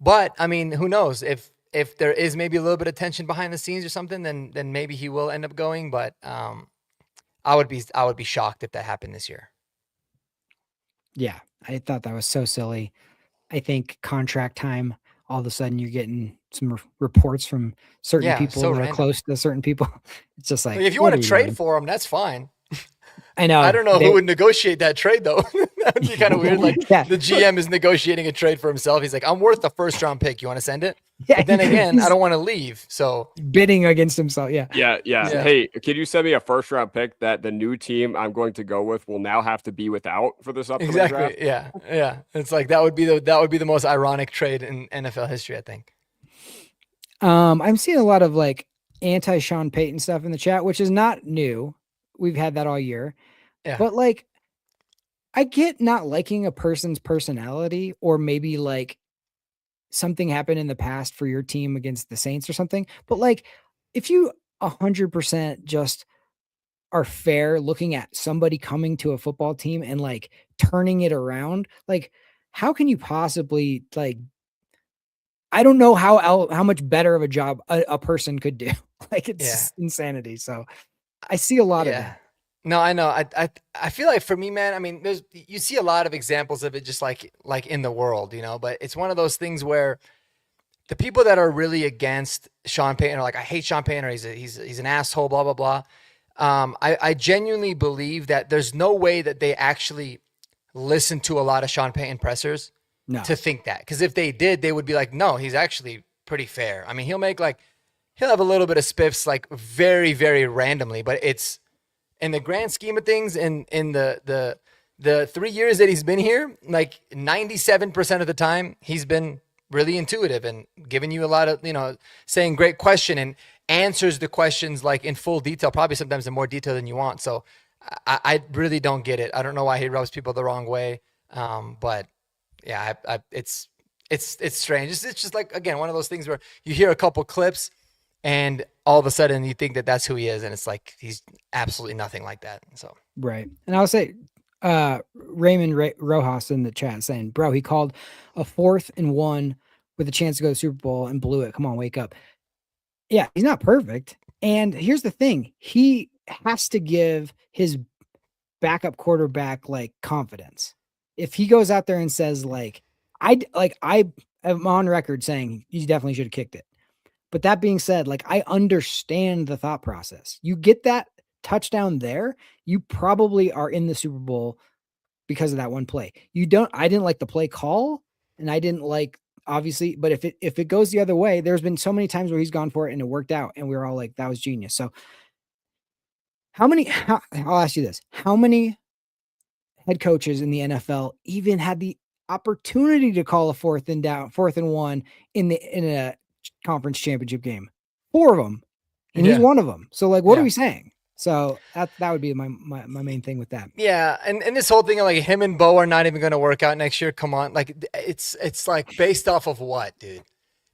But I mean, who knows? If if there is maybe a little bit of tension behind the scenes or something, then maybe he will end up going. But I would be shocked if that happened this year. Yeah, I thought that was so silly. I think contract time, all of a sudden you're getting some reports from certain Yeah, people so that are random. close to certain people. It's just like, Like if you what want are to you trade doing? for him, that's fine. I know. I don't know who would negotiate that trade though. That would be kind of weird. Like Yeah. the GM is negotiating a trade for himself. He's like, I'm worth a first round pick. You want to send it? Yeah, But then again, I he's don't want to leave. So bidding against himself. Yeah. Yeah, yeah. Yeah. Hey, can you send me a first round pick that the new team I'm going to go with will now have to be without for this upcoming exactly. draft? Yeah. Yeah. It's like that would be the most ironic trade in NFL history, I think. I'm seeing a lot of like anti Sean Payton stuff in the chat, which is not new. We've had that all year. Yeah. But like, I get not liking a person's personality, or maybe like something happened in the past for your team against the Saints or something. But like, if you 100% just are fair looking at somebody coming to a football team and like turning it around, like, how can you possibly like, I don't know how much better of a job a person could do. Like, it's Yeah. just insanity. So I see a lot of Yeah. that. No, I know. I feel like for me, man, I mean, you see a lot of examples of it just like in the world, but it's one of those things where the people that are really against Sean Payton are like, I hate Sean Payton, or he's an asshole, blah, blah, blah. I genuinely believe that there's no way that they actually listen to a lot of Sean Payton pressers No. to think that. Because if they did, they would be like, no, he's actually pretty fair. I mean, he'll have a little bit of spiffs like very, very randomly, but it's in the grand scheme of things, in the 3 years that he's been here, like 97% of the time, he's been really intuitive and giving you a lot of, saying great question and answers the questions like in full detail, probably sometimes in more detail than you want. So I really don't get it. I don't know why he rubs people the wrong way. But yeah, it's strange. It's just like, again, one of those things where you hear a couple clips and all of a sudden you think that that's who he is. And it's like, he's absolutely nothing like that. So, Right. And I'll say, Raymond Rojas in the chat saying, bro, he called a 4th and 1 with a chance to go to the Super Bowl and blew it. Come on, wake up. Yeah, he's not perfect. And here's the thing. He has to give his backup quarterback like confidence. If he goes out there and says I am on record saying you definitely should have kicked it. But that being said, like, I understand the thought process. You get that touchdown there, you probably are in the Super Bowl because of that one play. I didn't like the play call, and I didn't like, obviously, but if it goes the other way, there's been so many times where he's gone for it and it worked out and we were all like, that was genius. So I'll ask you this. How many head coaches in the NFL even had the opportunity to call a 4th and 1 in a conference championship game? 4 of them, and he's one of them. So like, what are we saying? So that would be my main thing with that. Yeah, and this whole thing of like him and Bo are not even going to work out next year. Come on, like it's like based off of what, dude?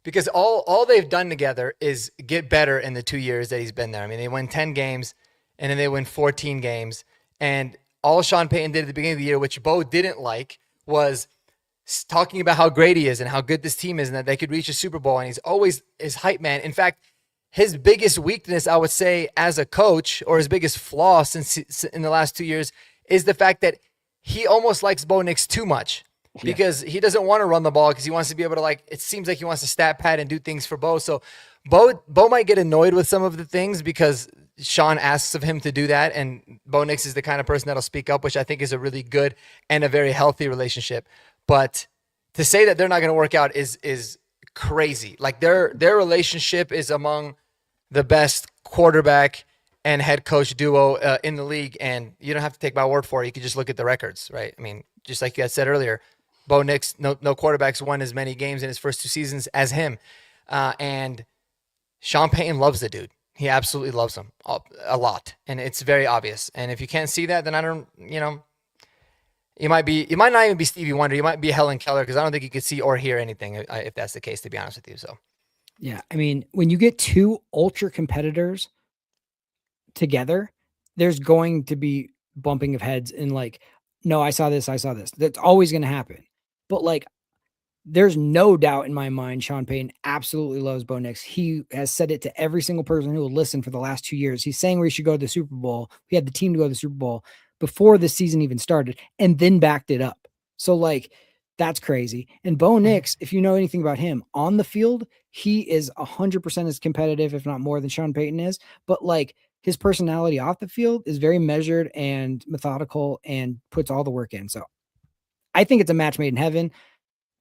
Because all they've done together is get better in the 2 years that he's been there. I mean, they win 10 games, and then they win 14 games, and all Sean Payton did at the beginning of the year, which Bo didn't like, was talking about how great he is and how good this team is and that they could reach a Super Bowl, and he's always his hype man. In fact, his biggest weakness, I would say, as a coach, or his biggest flaw since in the last 2 years, is the fact that he almost likes Bo Nix too much, because he doesn't want to run the ball because he wants to be able to, like, it seems like he wants to stat pad and do things for Bo. So Bo might get annoyed with some of the things because Sean asks of him to do that, and Bo Nix is the kind of person that'll speak up, which I think is a really good and a very healthy relationship. But to say that they're not going to work out is crazy. Like their relationship is among the best quarterback and head coach duo in the league, and you don't have to take my word for it. You can just look at the records, right? I mean, just like you had said earlier, Bo Nix, no quarterbacks won as many games in his first 2 seasons as him, and Sean Payton loves the dude. He absolutely loves him a lot, and it's very obvious. And if you can't see that, then I don't, you might not even be Stevie Wonder. You might be Helen Keller, because I don't think you could see or hear anything if that's the case, to be honest with you. So. Yeah, I mean, when you get 2 ultra competitors together, there's going to be bumping of heads and like, no, I saw this. That's always going to happen. But like, there's no doubt in my mind Sean Payton absolutely loves Bo Nix. He has said it to every single person who will listen for the last 2 years. He's saying we should go to the Super Bowl. We had the team to go to the Super Bowl before the season even started and then backed it up. So like that's crazy. And Bo Nix, if you know anything about him on the field, he is 100% as competitive, if not more than Sean Payton is. But like his personality off the field is very measured and methodical and puts all the work in. So I think it's a match made in heaven.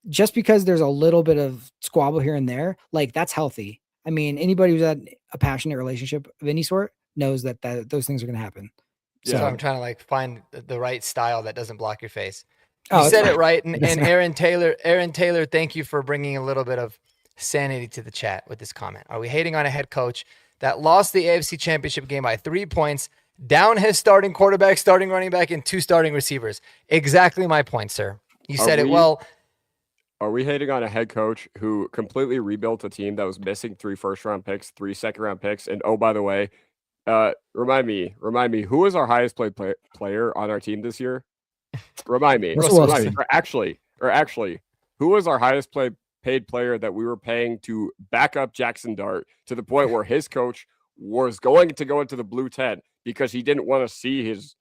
Just because there's a little bit of squabble here and there, like that's healthy. I mean, anybody who's had a passionate relationship of any sort knows that those things are going to happen. So So I'm trying to like find the right style that doesn't block your face. You Oh, it's said it fine. right. And, It's and not- Aaron Taylor, thank you for bringing a little bit of sanity to the chat with this comment. Are we hating on a head coach that lost the AFC Championship game by 3 points, down his starting quarterback, starting running back, and 2 starting receivers? Exactly my point, sir. You said it well. Are we hating on a head coach who completely rebuilt a team that was missing 3 first-round picks, 3 second-round picks, and oh, by the way, remind me, who was our highest player on our team this year? Remind me. Russell Remind me. Wilson. Or actually, who was our highest paid player that we were paying to back up Jackson Dart to the point where his coach was going to go into the blue tent because he didn't want to see his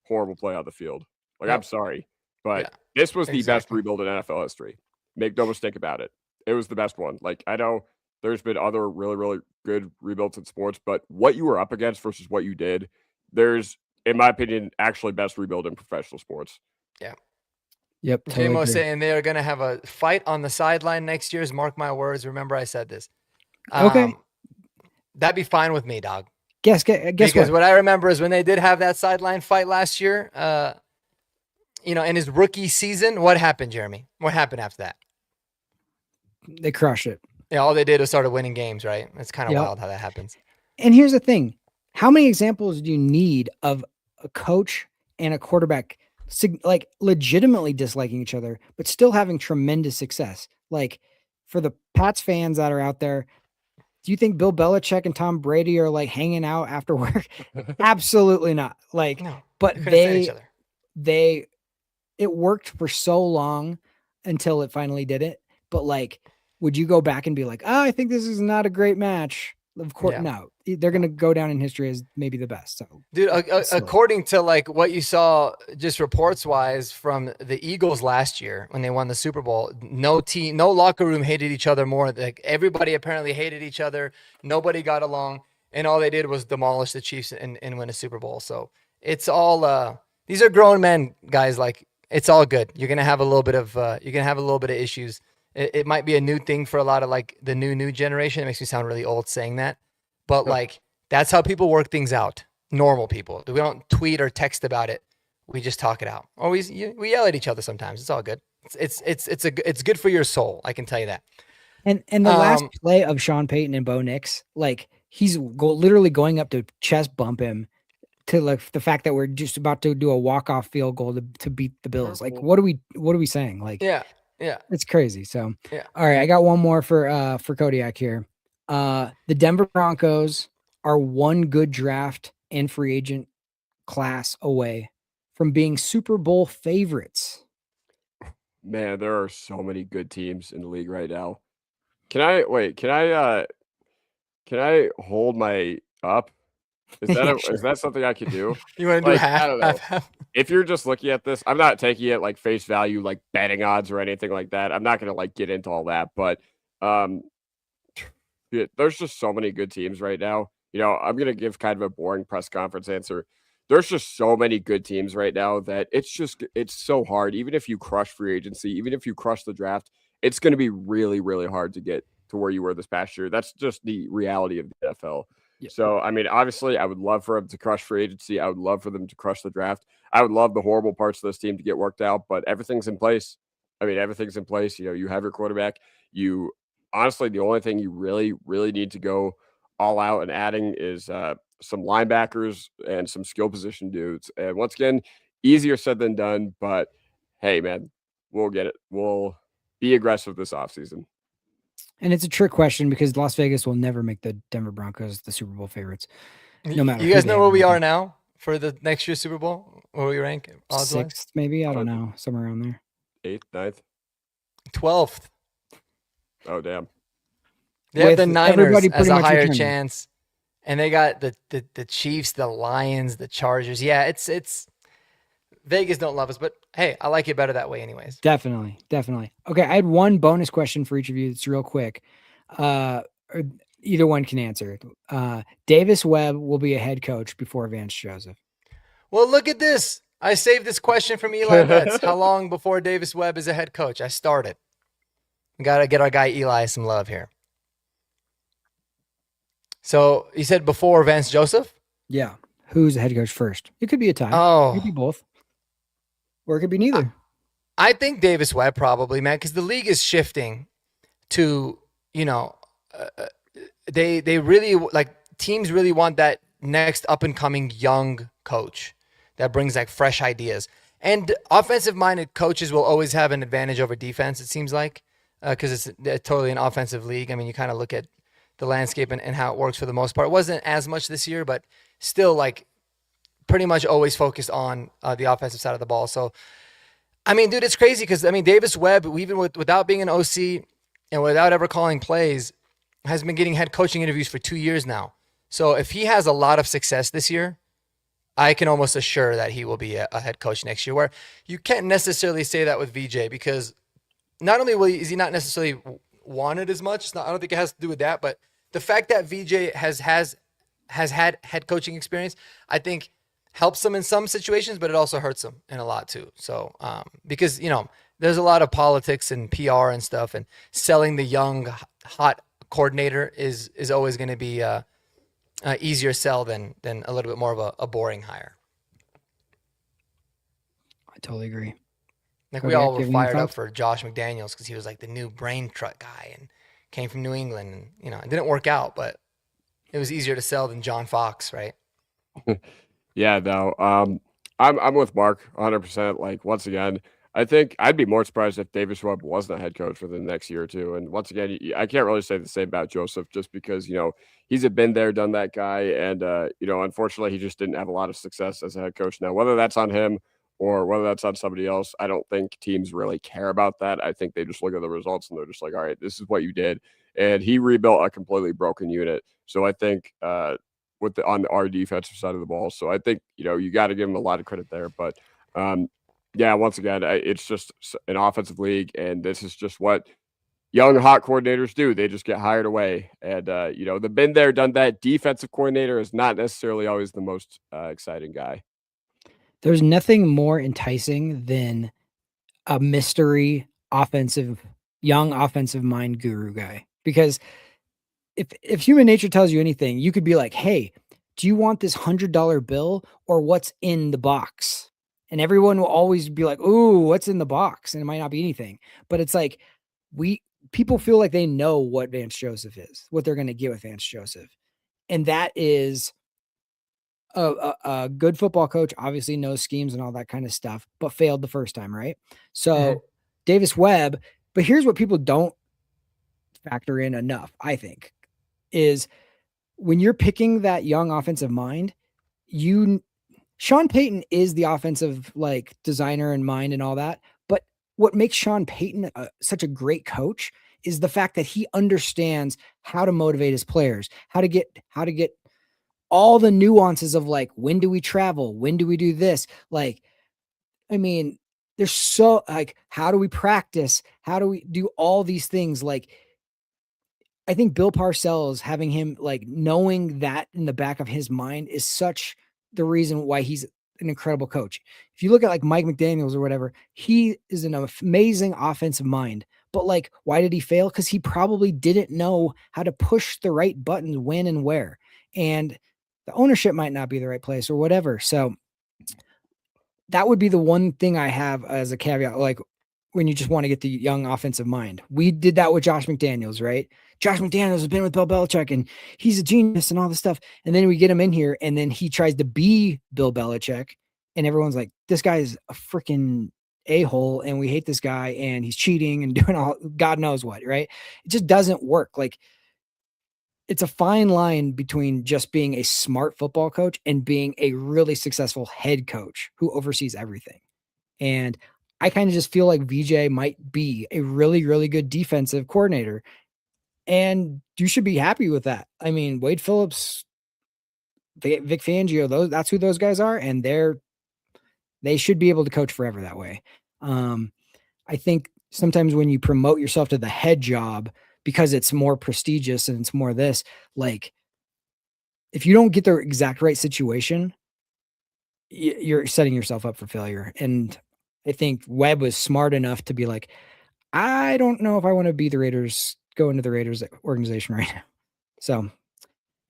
horrible play on the field? Like, Yep. I'm sorry, but Yeah, this was the best exactly. rebuild in NFL history. Make no mistake about it. It was the best one. Like, I know there's been other really, really good rebuilds in sports, but what you were up against versus what you did, there's, in my opinion, actually best rebuild in professional sports. Yeah. Yep. Totally JMO agree. saying they are going to have a fight on the sideline next year's. Mark my words. Remember, I said this. Okay. That'd be fine with me, dog. Guess Because what? what I remember is when they did have that sideline fight last year, in his rookie season, what happened, Jeremy? What happened after that? They crushed it. Yeah, all they did was started winning games, right? It's kind of Yep. wild how that happens. And here's the thing. How many examples do you need of a coach and a quarterback like legitimately disliking each other, but still having tremendous success? Like for the Pats fans that are out there, do you think Bill Belichick and Tom Brady are like hanging out after work? Absolutely not. Like, No, but couldn't stand each other. it worked for so long until it finally did it. But like, would you go back and be like, oh, I think this is not a great match? Of course, Yeah. no. They're going to go down in history as maybe the best. So, Dude, silly. according to like what you saw just reports wise from the Eagles last year when they won the Super Bowl, no locker room hated each other more. Like everybody apparently hated each other. Nobody got along, and all they did was demolish the Chiefs and win a Super Bowl. So it's all these are grown men, guys. Like it's all good. You're gonna have a little bit of issues. It might be a new thing for a lot of like the new generation. It makes me sound really old saying that, but like that's how people work things out. Normal people. We don't tweet or text about it. We just talk it out. Or we yell at each other sometimes. It's all good. It's good for your soul. I can tell you that. And the last play of Sean Payton and Bo Nix, like he's literally going up to chest bump him to like the fact that we're just about to do a walk-off field goal to beat the Bills. Like, what are we saying? Like, yeah, it's crazy. So, yeah. All right, I got one more for Kodiak here. The Denver Broncos are one good draft and free agent class away from being Super Bowl favorites. Man, there are so many good teams in the league right now. Can I hold my up? Is that Yeah, sure. is that something I could do? You want to do Like, half? I don't know. half? If you're just looking at this, I'm not taking it like face value, like betting odds or anything like that. I'm not gonna like get into all that, but yeah, there's just so many good teams right now. I'm gonna give kind of a boring press conference answer. There's just so many good teams right now that it's so hard. Even if you crush free agency, even if you crush the draft, it's gonna be really, really hard to get to where you were this past year. That's just the reality of the NFL. Yeah. So, I mean, obviously, I would love for them to crush free agency. I would love for them to crush the draft. I would love the horrible parts of this team to get worked out, but everything's in place. I mean, everything's in place. You have your quarterback. Honestly, the only thing you really, really need to go all out and adding is some linebackers and some skill position dudes. And once again, easier said than done, but hey, man, we'll get it. We'll be aggressive this offseason. And it's a trick question because Las Vegas will never make the Denver Broncos the Super Bowl favorites. No matter. You guys know where we are now for the next year's Super Bowl? Where we rank? Odds-wise? Sixth, maybe. I don't know. Somewhere around there. 8th, 9th. 12th. Oh, damn. They have With the Niners everybody as pretty a much higher returning. chance, and they got the Chiefs, the Lions, the Chargers. Yeah, it's Vegas don't love us, but hey, I like it better that way, anyways. Definitely. Okay, I had one bonus question for each of you. It's real quick. Or either one can answer. Davis Webb will be a head coach before Vance Joseph. Well, look at this. I saved this question from Eli Betts. How long before Davis Webb is a head coach? I started. We got to get our guy Eli some love here. So you said before Vance Joseph? Yeah. Who's the head coach first? It could be a tie. It could be Oh, both. Or it could be neither. I think Davis Webb probably, man, because the league is shifting to, they really like teams really want that next up and coming young coach that brings like fresh ideas. And offensive minded coaches will always have an advantage over defense, it seems like, because it's totally an offensive league. I mean, you kind of look at the landscape and how it works for the most part. It wasn't as much this year, but still like pretty much always focused on the offensive side of the ball. So, I mean, dude, it's crazy because, I mean, Davis Webb, even without being an OC and without ever calling plays, has been getting head coaching interviews for 2 years now. So if he has a lot of success this year, I can almost assure that he will be a head coach next year, where you can't necessarily say that with VJ because not only is he not necessarily wanted as much, I don't think it has to do with that, but the fact that VJ has had head coaching experience, I think helps him in some situations, but it also hurts him in a lot too. So because, there's a lot of politics and PR and stuff, and selling the young, hot coordinator is always going to be easier sell than a little bit more of a boring hire. I totally agree. Like Kodiak, we all do were you have any fired up thoughts? for Josh McDaniels because he was like the new brain truck guy and came from New England, and it didn't work out, but it was easier to sell than John Fox, right? Yeah, no. I'm with Mark 100%. Like once again, I think I'd be more surprised if Davis Webb wasn't a head coach for the next year or two. And once again, I can't really say the same about Joseph just because he's a been there, done that guy, and unfortunately, he just didn't have a lot of success as a head coach. Now, whether that's on him or whether that's on somebody else, I don't think teams really care about that. I think they just look at the results and they're just like, all right, this is what you did, and he rebuilt a completely broken unit. So I think on our defensive side of the ball. So I think, you got to give him a lot of credit there. But yeah, once again, it's just an offensive league, and this is just what young, hot coordinators do. They just get hired away. And, the been there, done that defensive coordinator is not necessarily always the most exciting guy. There's nothing more enticing than a mystery young offensive mind guru guy. Because if human nature tells you anything, you could be like, hey, do you want this $100 bill or what's in the box? And everyone will always be like, ooh, what's in the box? And it might not be anything. But it's like people feel like they know what Vance Joseph is, what they're going to get with Vance Joseph. And that is a good football coach, obviously knows schemes and all that kind of stuff, but failed the first time, right? So Davis Webb, but here's what people don't factor in enough, I think, is when you're picking that young offensive mind, Sean Payton is the offensive like designer and mind and all that. But what makes Sean Payton such a great coach is the fact that he understands how to motivate his players, how to get all the nuances of like, when do we travel? When do we do this? Like, I mean, there's so like, how do we practice? How do we do all these things? Like, I think Bill Parcells, having him like knowing that in the back of his mind is such the reason why he's an incredible coach. If you look at like Mike McDaniels or whatever, he is an amazing offensive mind. But like, why did he fail? Because he probably didn't know how to push the right buttons when and where. And the ownership might not be the right place or whatever. So that would be the one thing I have as a caveat. Like when you just want to get the young offensive mind, we did that with Josh McDaniels, right? Josh McDaniels has been with Bill Belichick and he's a genius and all this stuff. And then we get him in here and then he tries to be Bill Belichick and everyone's like, this guy is a freaking a-hole and we hate this guy and he's cheating and doing all God knows what, right? It just doesn't work. Like, it's a fine line between just being a smart football coach and being a really successful head coach who oversees everything. And I kind of just feel like VJ might be a really, really good defensive coordinator. And you should be happy with that. I mean, Wade Phillips, Vic Fangio, that's who those guys are, and they should be able to coach forever that way. I think sometimes when you promote yourself to the head job because it's more prestigious and it's more this, like if you don't get the exact right situation, you're setting yourself up for failure. And I think Webb was smart enough to be like, I don't know if I want to be go into the Raiders organization right now. So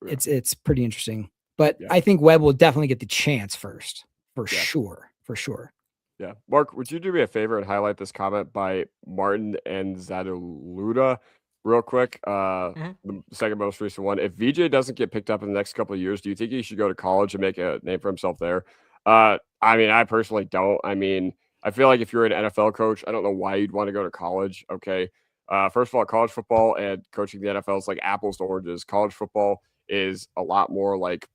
Yeah. it's pretty interesting. But Yeah. I think Webb will definitely get the chance first, for Yeah. sure. For sure. Yeah. Mark, would you do me a favor and highlight this comment by Martin and Zadaluda real quick? The second most recent one. If VJ doesn't get picked up in the next couple of years, do you think he should go to college and make a name for himself there? I mean, I personally don't. I mean, I feel like if you're an NFL coach, I don't know why you'd want to go to college. Okay. First of all, college football and coaching the NFL is like apples to oranges. College football is a lot more like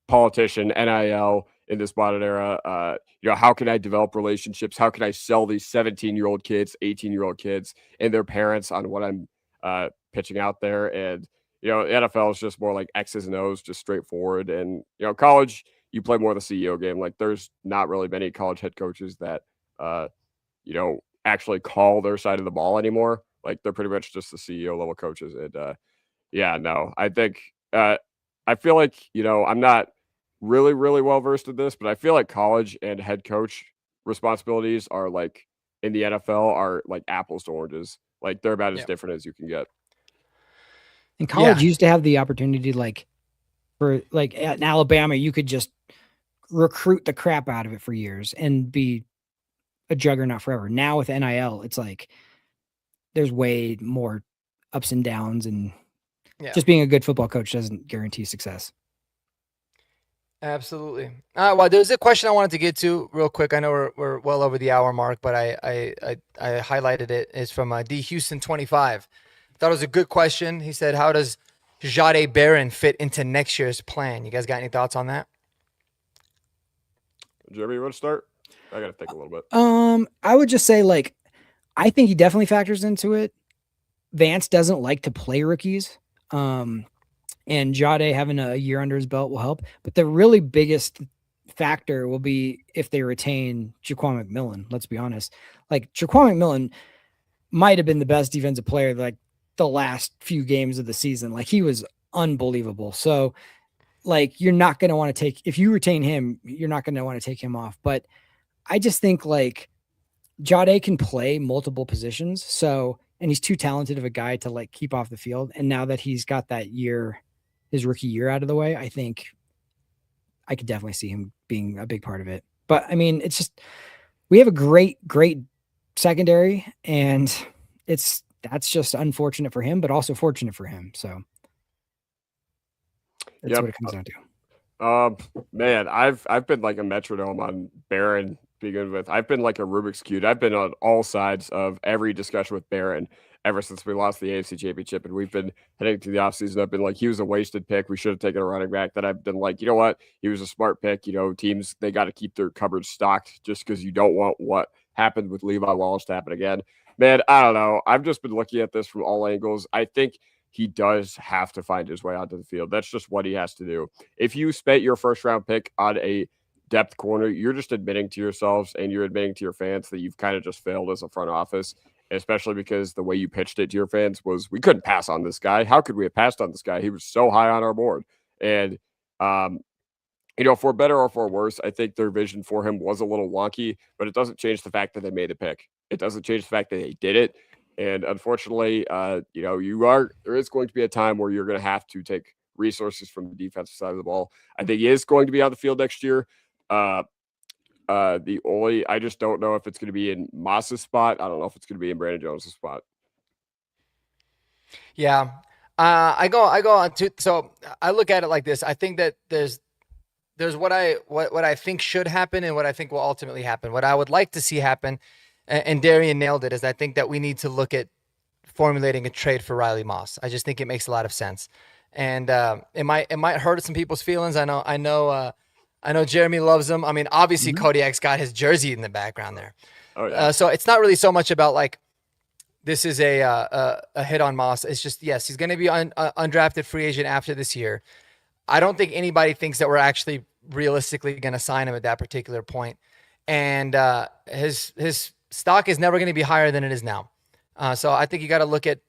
politician, NIL in this modern era. How can I develop relationships? How can I sell these 17-year-old kids, 18-year-old kids and their parents on what I'm pitching out there? And, the NFL is just more like X's and O's, just straightforward. And, college, you play more of the CEO game. Like there's not really many college head coaches that, actually call their side of the ball anymore. Like they're pretty much just the CEO level coaches. And yeah, no, I think I feel like, I'm not really, really well versed in this, but I feel like college and head coach responsibilities are like in the NFL are like apples to oranges. Like they're about as different as you can get. And college used to have the opportunity, in Alabama, you could just recruit the crap out of it for years and be a juggernaut forever. Now with NIL, it's like there's way more ups and downs, and just being a good football coach doesn't guarantee success. Absolutely. Well, there's a question I wanted to get to real quick. I know we're well over the hour mark, but I highlighted it. It's from D Houston 25. Thought it was a good question. He said, "How does Jade Barron fit into next year's plan?" You guys got any thoughts on that? Jeremy, you want to start? I got to think a little bit. I would just say, I think he definitely factors into it. Vance doesn't like to play rookies. And Jade having a year under his belt will help. But the really biggest factor will be if they retain Jaquan McMillan. Let's be honest. Jaquan McMillan might have been the best defensive player the last few games of the season. He was unbelievable. So you're not going to want to if you retain him, you're not going to want to take him off. But I just think Jade can play multiple positions. So, and he's too talented of a guy to keep off the field. And now that he's got that his rookie year out of the way, I think I could definitely see him being a big part of it. But I mean, it's just, we have a great secondary, and that's just unfortunate for him, but also fortunate for him. So that's what it comes down to. Man, I've been like a metronome on Barron to begin with. I've been like a Rubik's Cube. I've been on all sides of every discussion with Barron ever since we lost the AFC Championship, and we've been heading to the offseason. I've been like, he was a wasted pick. We should have taken a running back. That I've been like, you know what? He was a smart pick. Teams, they got to keep their cupboards stocked just because you don't want what happened with Levi Wallace to happen again. Man, I don't know. I've just been looking at this from all angles. I think he does have to find his way onto the field. That's just what he has to do. If you spent your first round pick on a depth corner, you're just admitting to yourselves and you're admitting to your fans that you've kind of just failed as a front office, especially because the way you pitched it to your fans was, we couldn't pass on this guy. How could we have passed on this guy? He was so high on our board. And, for better or for worse, I think their vision for him was a little wonky, but it doesn't change the fact that they made the pick. It doesn't change the fact that they did it. And unfortunately, there is going to be a time where you're going to have to take resources from the defensive side of the ball. I think he is going to be on the field next year. I just don't know if it's going to be in Moss's spot. I don't know if it's going to be in Brandon Jones' spot. Yeah. I go on to, so I look at it like this. I think that there's what I think should happen and what I think will ultimately happen. What I would like to see happen, and Darian nailed it, is I think that we need to look at formulating a trade for Riley Moss. I just think it makes a lot of sense. And it might hurt some people's feelings. I know Jeremy loves him. I mean, obviously Kodiak's got his jersey in the background there. Oh yeah. So it's not really so much about like this is a hit on Moss. It's just yes, he's going to be undrafted free agent after this year. I don't think anybody thinks that we're actually realistically going to sign him at that particular point, and his stock is never going to be higher than it is now. So I think you got to look at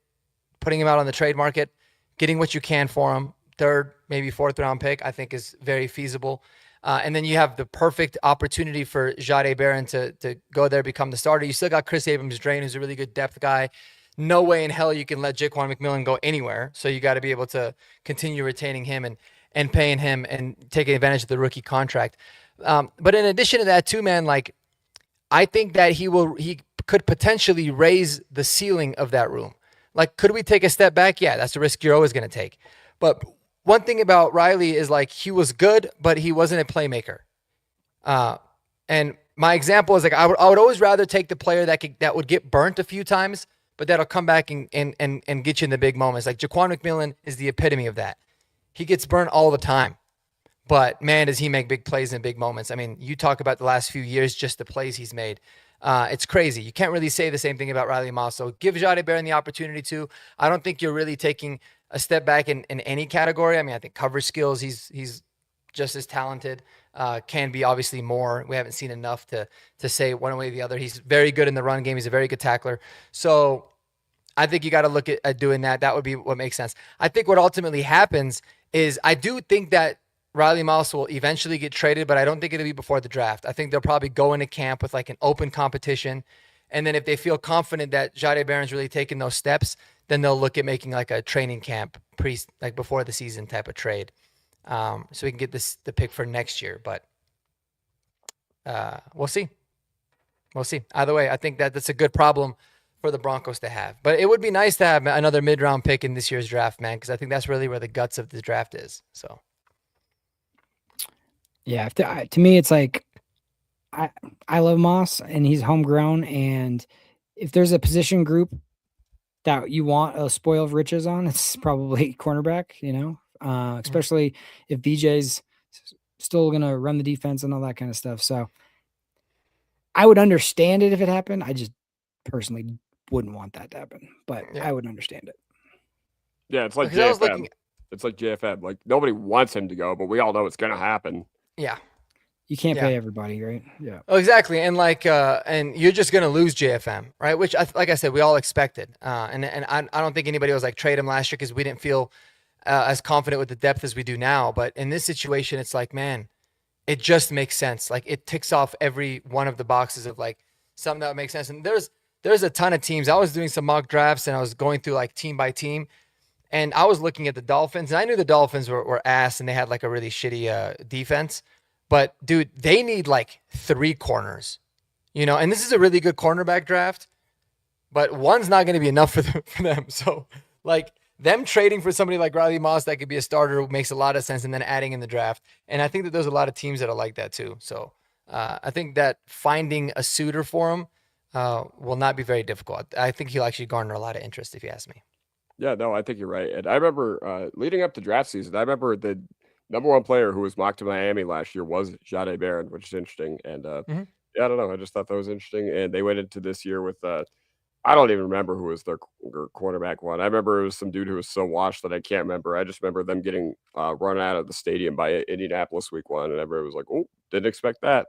putting him out on the trade market, getting what you can for him. Third, maybe fourth round pick, I think is very feasible. And then you have the perfect opportunity for Jade Barron to go there, become the starter. You still got Chris Abrams-Drain, who's a really good depth guy. No way in hell you can let Jaquan McMillan go anywhere. So you got to be able to continue retaining him and paying him and taking advantage of the rookie contract. But in addition to that, too, man, like I think that he could potentially raise the ceiling of that room. Like, could we take a step back? Yeah, that's a risk you're always going to take. But one thing about Riley is like he was good, but he wasn't a playmaker. And my example is like I would always rather take the player that would get burnt a few times, but that'll come back and get you in the big moments. Like Jaquan McMillan is the epitome of that. He gets burnt all the time, but man, does he make big plays in big moments. I mean, you talk about the last few years, just the plays he's made. It's crazy. You can't really say the same thing about Riley Moss. So give Jade Barron the opportunity to. I don't think you're really taking a step back in any category. I mean, I think coverage skills, he's just as talented. Can be obviously more. We haven't seen enough to say one way or the other. He's very good in the run game. He's a very good tackler. So I think you got to look at doing that. That would be what makes sense. I think what ultimately happens is I do think that Riley Moss will eventually get traded, but I don't think it'll be before the draft. I think they'll probably go into camp with like an open competition. And then if they feel confident that Jade Barron's really taking those steps, then they'll look at making like a training camp like before the season type of trade. So we can get the pick for next year, but we'll see. We'll see. Either way, I think that's a good problem for the Broncos to have. But it would be nice to have another mid-round pick in this year's draft, man, because I think that's really where the guts of the draft is. So, yeah, to me, it's like I love Moss, and he's homegrown. And if there's a position group that you want a spoil of riches on, it's probably cornerback, especially if BJ's still going to run the defense and all that kind of stuff. So I would understand it if it happened. I just personally wouldn't want that to happen, but I would understand it. Yeah, it's like JFM. It's like JFM. Like nobody wants him to go, but we all know it's going to happen. Yeah. You can't pay everybody, right? Yeah. Oh, exactly. And like, and you're just going to lose JFM, right? Which, like I said, we all expected. And I don't think anybody was like trade him last year because we didn't feel as confident with the depth as we do now. But in this situation, it's like, man, it just makes sense. Like it ticks off every one of the boxes of like something that makes sense. And there's a ton of teams. I was doing some mock drafts and I was going through like team by team. And I was looking at the Dolphins, and I knew the Dolphins were ass and they had like a really shitty defense. But, dude, they need like 3 corners, and this is a really good cornerback draft, but one's not going to be enough for them. So, like, them trading for somebody like Riley Moss that could be a starter makes a lot of sense, and then adding in the draft. And I think that there's a lot of teams that are like that too. So, I think that finding a suitor for him will not be very difficult. I think he'll actually garner a lot of interest if you ask me. Yeah, no, I think you're right. And I remember leading up to draft season, I remember the number 1 player who was mocked to Miami last year was Jade Barron, which is interesting. And yeah, I don't know. I just thought that was interesting. And they went into this year with I don't even remember who was their quarterback one. I remember it was some dude who was so washed that I can't remember. I just remember them getting run out of the stadium by Indianapolis week 1, and everybody was like, "Oh, didn't expect that."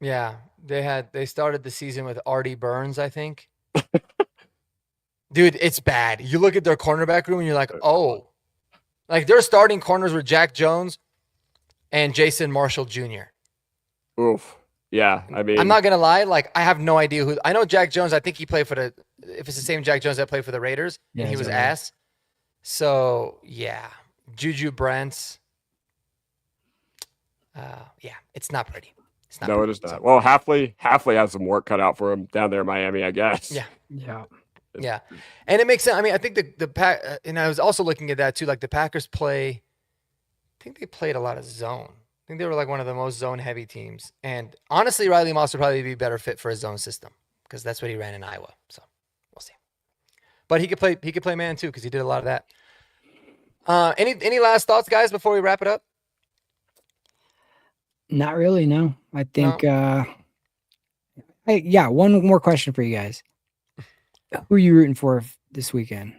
Yeah, they started the season with Artie Burns, I think. Dude, it's bad. You look at their cornerback room and you're like, oh. Like, their starting corners were Jack Jones and Jason Marshall Jr. Oof. Yeah, I mean. I'm not going to lie. Like, I have no idea who. I know Jack Jones. I think he played for if it's the same Jack Jones that played for the Raiders, and he was ass. So, yeah. Juju Brents. Yeah, it's not pretty. It's not pretty. It is not. Well, Halfley has some work cut out for him down there in Miami, I guess. Yeah. Yeah. Yeah, and it makes sense. I mean, I think the Pack, and I was also looking at that too. Like the Packers I think they played a lot of zone. I think they were like one of the most zone-heavy teams. And honestly, Riley Moss would probably be better fit for a zone system because that's what he ran in Iowa. So we'll see. But he could play man too because he did a lot of that. Any last thoughts, guys, before we wrap it up? Not really. No, I think. Hey, yeah, one more question for you guys. Who are you rooting for this weekend?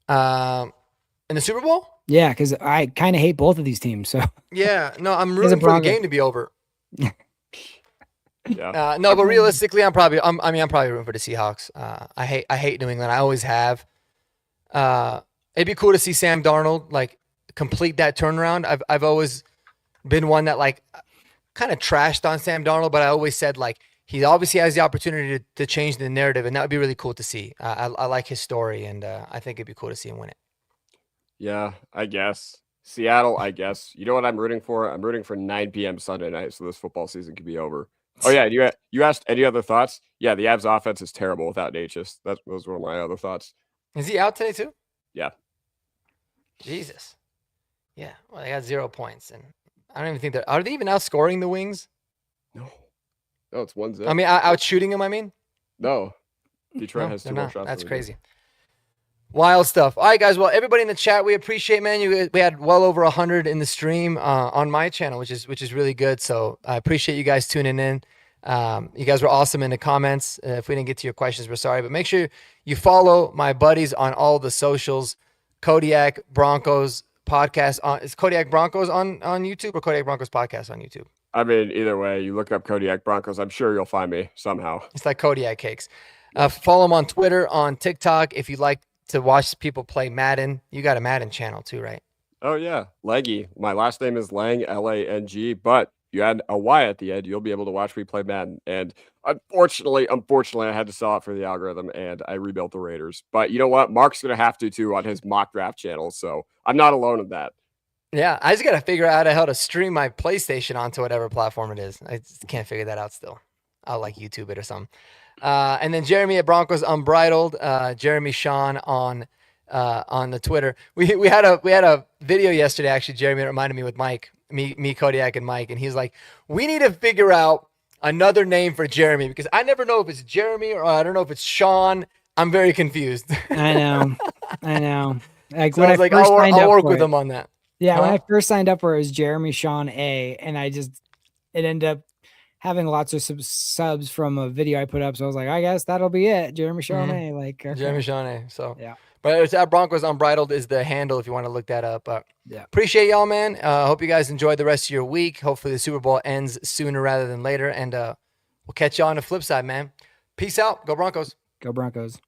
In the Super Bowl? Yeah, because I kind of hate both of these teams. So Yeah, no, I'm As a rooting for the Bronco. game to be over. Yeah. No, but realistically, I'm probably rooting for the Seahawks. I hate New England. I always have. It'd be cool to see Sam Darnold like complete that turnaround. I've always been one that like kind of trashed on Sam Darnold, but I always said like he obviously has the opportunity to change the narrative, and that would be really cool to see. I like his story, and I think it'd be cool to see him win it. Yeah, I guess. Seattle, I guess. You know what I'm rooting for? I'm rooting for 9 p.m. Sunday night so this football season can be over. Oh, yeah. You asked any other thoughts? Yeah, the Avs offense is terrible without Natchez. Those were my other thoughts. Is he out today too? Yeah. Jesus. Yeah. Well, they got 0 points, and I don't even think are they even outscoring the Wings? No. No, it's 1-0. I mean, out shooting them. I mean, No. Detroit no, has 2 they're more not. shots. That's than we do. crazy. Wild stuff. All right, guys. Well, everybody in the chat, we appreciate, man. We had well over 100 in the stream on my channel, which is really good. So I appreciate you guys tuning in. You guys were awesome in the comments. If we didn't get to your questions, we're sorry. But make sure you follow my buddies on all the socials. Kodiak Broncos podcast is Kodiak Broncos on YouTube or Kodiak Broncos podcast on YouTube? I mean, either way, you look up Kodiak Broncos. I'm sure you'll find me somehow. It's like Kodiak Cakes. Follow them on Twitter, on TikTok. If you'd like to watch people play Madden, you got a Madden channel too, right? Oh, yeah. Leggy. My last name is Lang, Lang, but you add a Y at the end, you'll be able to watch me play Madden. And unfortunately, I had to sell it for the algorithm and I rebuilt the Raiders. But you know what? Mark's going to have to too on his mock draft channel. So I'm not alone in that. Yeah, I just got to figure out how to stream my PlayStation onto whatever platform it is. I just can't figure that out still. I'll like YouTube it or something. And then Jeremy at Broncos Unbridled, Jeremy Sean on the Twitter. We had a video yesterday, actually, Jeremy, it reminded me with Mike, me, Kodiak, and Mike, and he's like, we need to figure out another name for Jeremy because I never know if it's Jeremy or I don't know if it's Sean. I'm very confused. I know. Like So when I was like, first signed I'll up work for with it- him on that. Yeah, when Huh? I first signed up for it was Jeremy Sean A, and it ended up having lots of subs from a video I put up. So I was like, I guess that'll be it, Jeremy Sean A. Like okay. Jeremy Shawnee. So Yeah. but it's at Broncos Unbridled is the handle if you want to look that up. Yeah. Appreciate y'all, man. Hope you guys enjoyed the rest of your week. Hopefully the Super Bowl ends sooner rather than later. And we'll catch y'all on the flip side, man. Peace out. Go Broncos. Go Broncos.